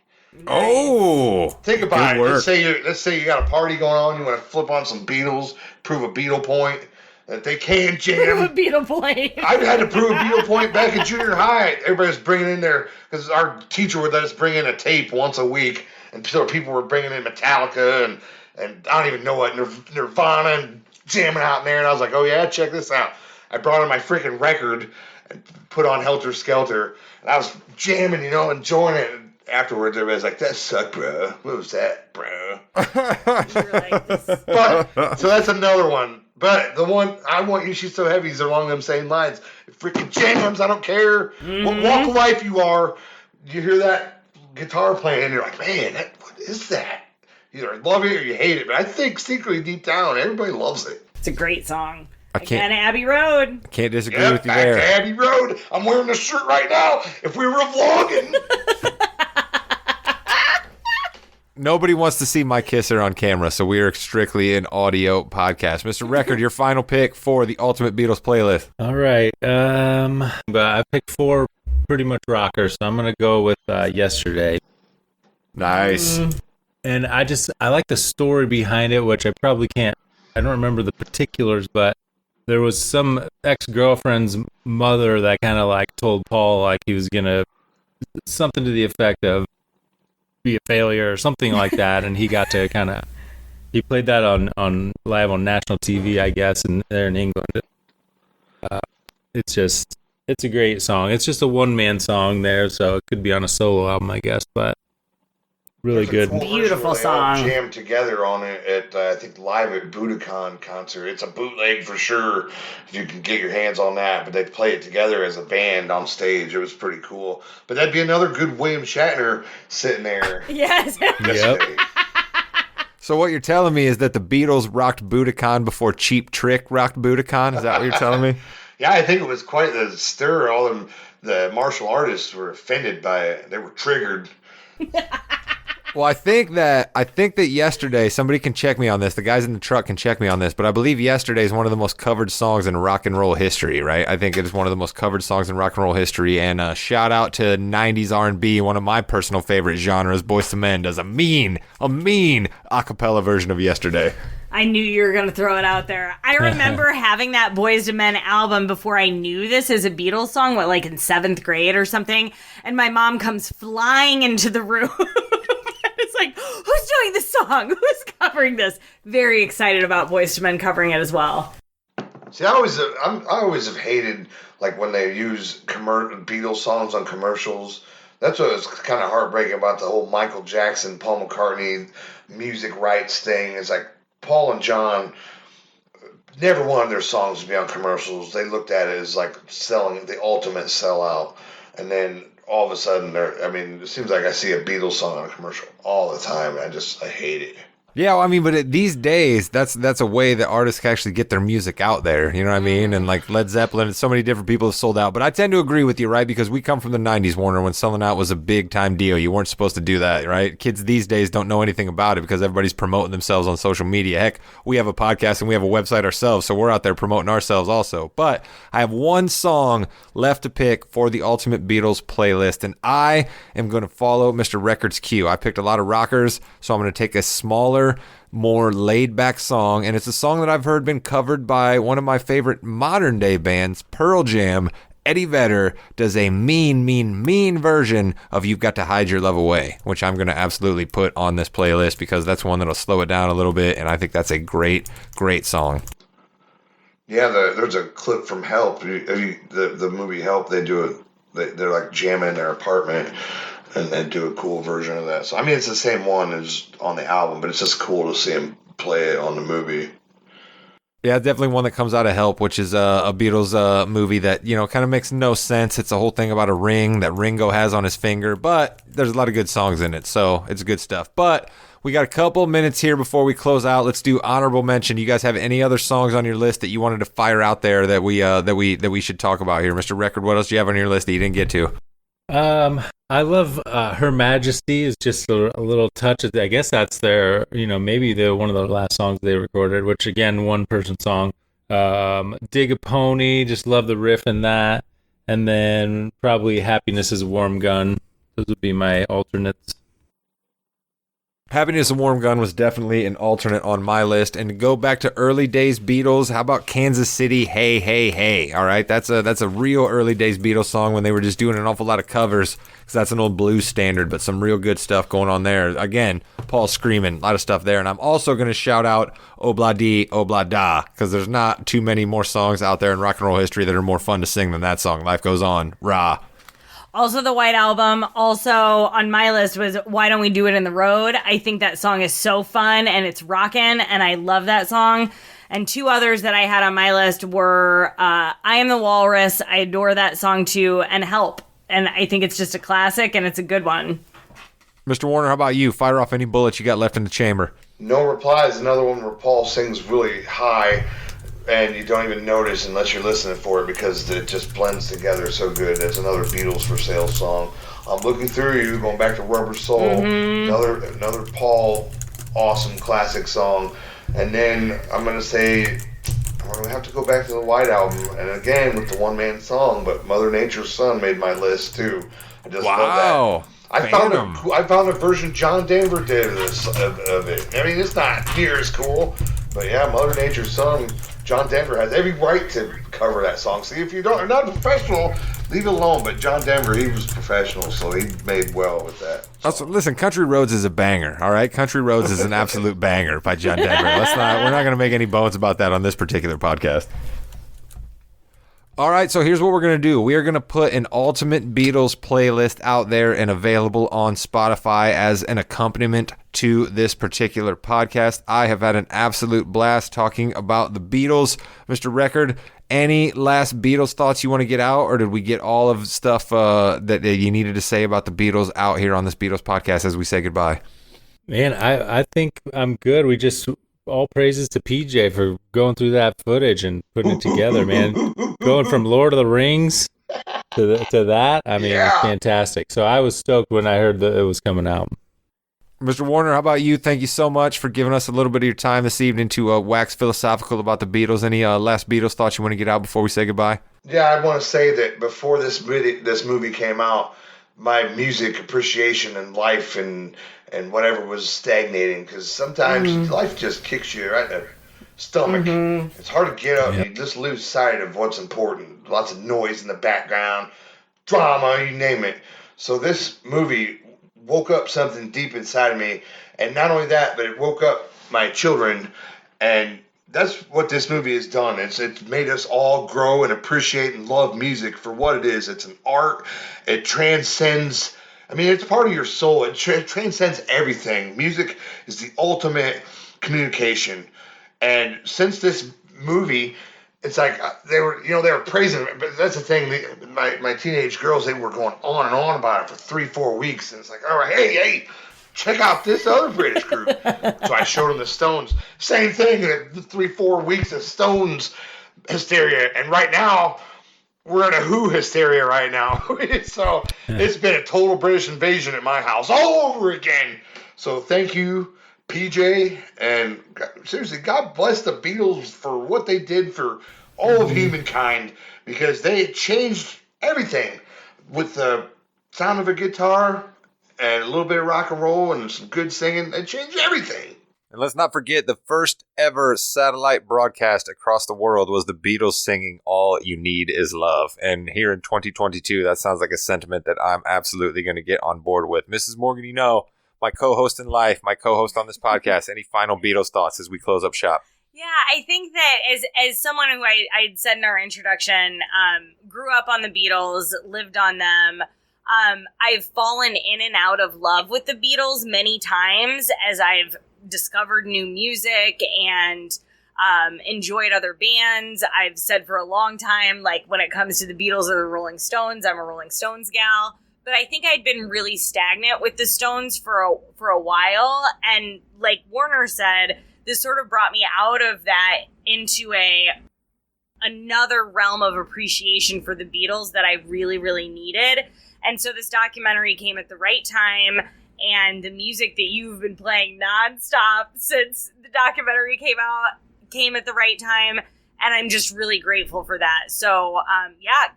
Oh, Think about good it. work. Let's say you got a party going on. You want to flip on some Beatles, prove a Beatle point that they can jam. Beetle Point. I've had to prove a Beatle point back in junior high. Everybody's bringing in their, because our teacher would let us bring in a tape once a week, and so people were bringing in Metallica and I don't even know what, Nirvana, and jamming out in there. And I was like, oh yeah, check this out. I brought in my freaking record and put on Helter Skelter, and I was jamming, enjoying it. And afterwards, everybody's like, that sucked, bro. What was that, bro? But, so that's another one. But the one, I Want You, She's So Heavy, is along them same lines. It freaking jams, I don't care what walk of life you are. You hear that guitar playing, and you're like, man, what is that? You either love it or you hate it. But I think secretly deep down, everybody loves it. It's a great song. I can't- Again, Abbey Road. Can't disagree Yeah, with you back there. to Abbey Road. I'm wearing this shirt right now. If we were vlogging. Nobody wants to see my kisser on camera, so we are strictly an audio podcast. Mr. Record, your final pick for the Ultimate Beatles playlist. All right. But I picked 4 pretty much rockers, so I'm gonna go with Yesterday. Nice. And I like the story behind it, which I probably can't. I don't remember the particulars, but there was some ex-girlfriend's mother that kind of like told Paul like he was gonna something to the effect of be a failure or something like that, and he got to he played that on live on national TV, I guess, and there in England. It's a great song. It's just a one-man song there, so it could be on a solo album, I guess, but really There's a good. cool Beautiful version where they all song. Jammed together on it at I think live at Budokan concert. It's a bootleg for sure if you can get your hands on that. But they play it together as a band on stage. It was pretty cool. But that'd be another good William Shatner sitting there. Yes. Yesterday. So what you're telling me is that the Beatles rocked Budokan before Cheap Trick rocked Budokan? Is that what you're telling me? Yeah, I think it was quite the stir. All the martial artists were offended by it. They were triggered. Well, I think that Yesterday, somebody can check me on this. The guys in the truck can check me on this, but I believe Yesterday is one of the most covered songs in rock and roll history, right? I think it is one of the most covered songs in rock and roll history. And shout out to 90s R&B, one of my personal favorite genres. Boyz II Men does a mean a cappella version of Yesterday. I knew you were going to throw it out there. I remember having that Boyz II Men album before I knew this as a Beatles song, like in 7th grade or something. And my mom comes flying into the room. It's like, who's doing this song? Who's covering this? Very excited about Boyz II Men covering it as well. See, I always have hated like when they use Beatles songs on commercials. That's what was kind of heartbreaking about the whole Michael Jackson, Paul McCartney music rights thing. It's like Paul and John never wanted their songs to be on commercials. They looked at it as like selling the ultimate sellout, and then all of a sudden, it seems like I see a Beatles song on a commercial all the time. I hate it. Yeah, well, I mean, but these days, that's a way that artists can actually get their music out there. You know what I mean? And like Led Zeppelin and so many different people have sold out. But I tend to agree with you, right? Because we come from the 90s, Warner, when selling out was a big time deal. You weren't supposed to do that, right? Kids these days don't know anything about it because everybody's promoting themselves on social media. Heck, we have a podcast and we have a website ourselves, so we're out there promoting ourselves also. But I have one song left to pick for the Ultimate Beatles playlist, and I am going to follow Mr. Record's cue. I picked a lot of rockers, so I'm going to take a smaller, more laid-back song, and it's a song that I've heard been covered by one of my favorite modern-day bands, Pearl Jam. Eddie Vedder does a mean version of You've Got to Hide Your Love Away, which I'm going to absolutely put on this playlist because that's one that'll slow it down a little bit, and I think that's a great song. Yeah, there's a clip from Help. The movie Help, they're like jamming in their apartment, and then do a cool version of that. So, I mean, it's the same one as on the album, but it's just cool to see him play it on the movie. Yeah, definitely one that comes out of Help, which is a Beatles movie that, kind of makes no sense. It's a whole thing about a ring that Ringo has on his finger, but there's a lot of good songs in it, so it's good stuff. But we got a couple minutes here before we close out. Let's do honorable mention. You guys have any other songs on your list that you wanted to fire out there that we should talk about here? Mr. Record, what else do you have on your list that you didn't get to? I love Her Majesty is just a little touch. I guess that's their, maybe one of the last songs they recorded, which again, one person song. Dig a Pony, just love the riff in that. And then probably Happiness is a Warm Gun. Those would be my alternates. Happiness and Warm Gun was definitely an alternate on my list. And to go back to early days Beatles, how about Kansas City, Hey, Hey, Hey? All right, that's a real early days Beatles song when they were just doing an awful lot of covers, because that's an old blues standard, but some real good stuff going on there. Again, Paul screaming, a lot of stuff there. And I'm also going to shout out Obla Dee, Obla Da, because there's not too many more songs out there in rock and roll history that are more fun to sing than that song. Life Goes On, rah. Also, the White Album. Also on my list was Why Don't We Do It in the Road? I think that song is so fun and it's rockin', and I love that song. And two others that I had on my list were I Am the Walrus. I adore that song too, and Help. And I think it's just a classic and it's a good one. Mr. Warner, how about you? Fire off any bullets you got left in the chamber. No Reply is another one where Paul sings really high, and you don't even notice unless you're listening for it, because it just blends together so good. That's another Beatles for Sale song. I'm Looking Through You, going back to Rubber Soul, another Paul awesome classic song. And then I'm going to say I'm going to have to go back to the White Album, and again with the one-man song, but Mother Nature's Son made my list too. I just love that. I found a version John Denver did of it. I mean, it's not near as cool, but yeah, Mother Nature's Son. John Denver has every right to cover that song. See, if you're not a professional, leave it alone. But John Denver, he was professional, so he made well with that. Also, listen, Country Roads is a banger, all right? Country Roads is an absolute banger by John Denver. We're not going to make any bones about that on this particular podcast. All right, so here's what we're going to do. We are going to put an Ultimate Beatles playlist out there and available on Spotify as an accompaniment to this particular podcast. I have had an absolute blast talking about the Beatles. Mr. Record, any last Beatles thoughts you want to get out, or did we get all of stuff that you needed to say about the Beatles out here on this Beatles podcast as we say goodbye? Man, I think I'm good. All praises to PJ for going through that footage and putting it together, man. Going from Lord of the Rings to that, I mean, yeah. Fantastic. So I was stoked when I heard that it was coming out. Mr. Warner, how about you? Thank you so much for giving us a little bit of your time this evening to wax philosophical about the Beatles. Any last Beatles thoughts you want to get out before we say goodbye? Yeah, I want to say that before this movie came out, my music appreciation and life and whatever was stagnating, because sometimes life just kicks you right in the stomach. It's hard to get up. Yep. You just lose sight of what's important. Lots of noise in the background, drama, you name it. So this movie woke up something deep inside of me, and not only that, but it woke up my children, and that's what this movie has done. It's made us all grow and appreciate and love music for what it is. It's an art. It transcends. I mean, it's part of your soul. It transcends everything. Music is the ultimate communication. And since this movie, it's like they were praising it. But that's the thing. My teenage girls, they were going on and on about it for 3-4 weeks. And it's like, all right, hey, check out this other British group. So I showed them the Stones. Same thing, 3-4 weeks of Stones hysteria. And right now, we're in a Who hysteria right now. So it's been a total British invasion at my house all over again. So thank you, PJ. And seriously, God bless the Beatles for what they did for all of humankind, because they changed everything with the sound of a guitar and a little bit of rock and roll and some good singing. They changed everything. And let's not forget, the first ever satellite broadcast across the world was the Beatles singing All You Need Is Love. And here in 2022, that sounds like a sentiment that I'm absolutely going to get on board with. Mrs. Morgan, my co-host in life, my co-host on this podcast, any final Beatles thoughts as we close up shop? Yeah, I think that as someone who I said in our introduction, grew up on the Beatles, lived on them, I've fallen in and out of love with the Beatles many times as I've discovered new music and enjoyed other bands. I've said for a long time, like, when it comes to the Beatles or the Rolling Stones, I'm a Rolling Stones gal. But I think I'd been really stagnant with the Stones for a while. And like Warner said, this sort of brought me out of that into another realm of appreciation for the Beatles that I really, really needed. And so this documentary came at the right time, and the music that you've been playing nonstop since the documentary came at the right time. And I'm just really grateful for that. So,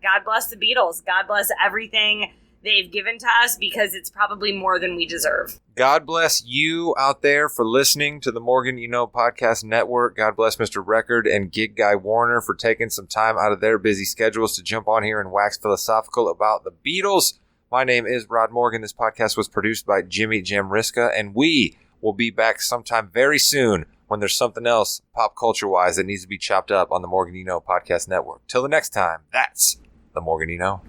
God bless the Beatles. God bless everything they've given to us, because it's probably more than we deserve. God bless you out there for listening to the Morgan You Know Podcast Network. God bless Mr. Record and Gig Guy Warner for taking some time out of their busy schedules to jump on here and wax philosophical about the Beatles. My name is Rod Morgan. This podcast was produced by Jimmy Jamriska, and we will be back sometime very soon when there's something else pop culture-wise that needs to be chopped up on the Morgan You Know Podcast Network. Till the next time, that's the Morgan You Know.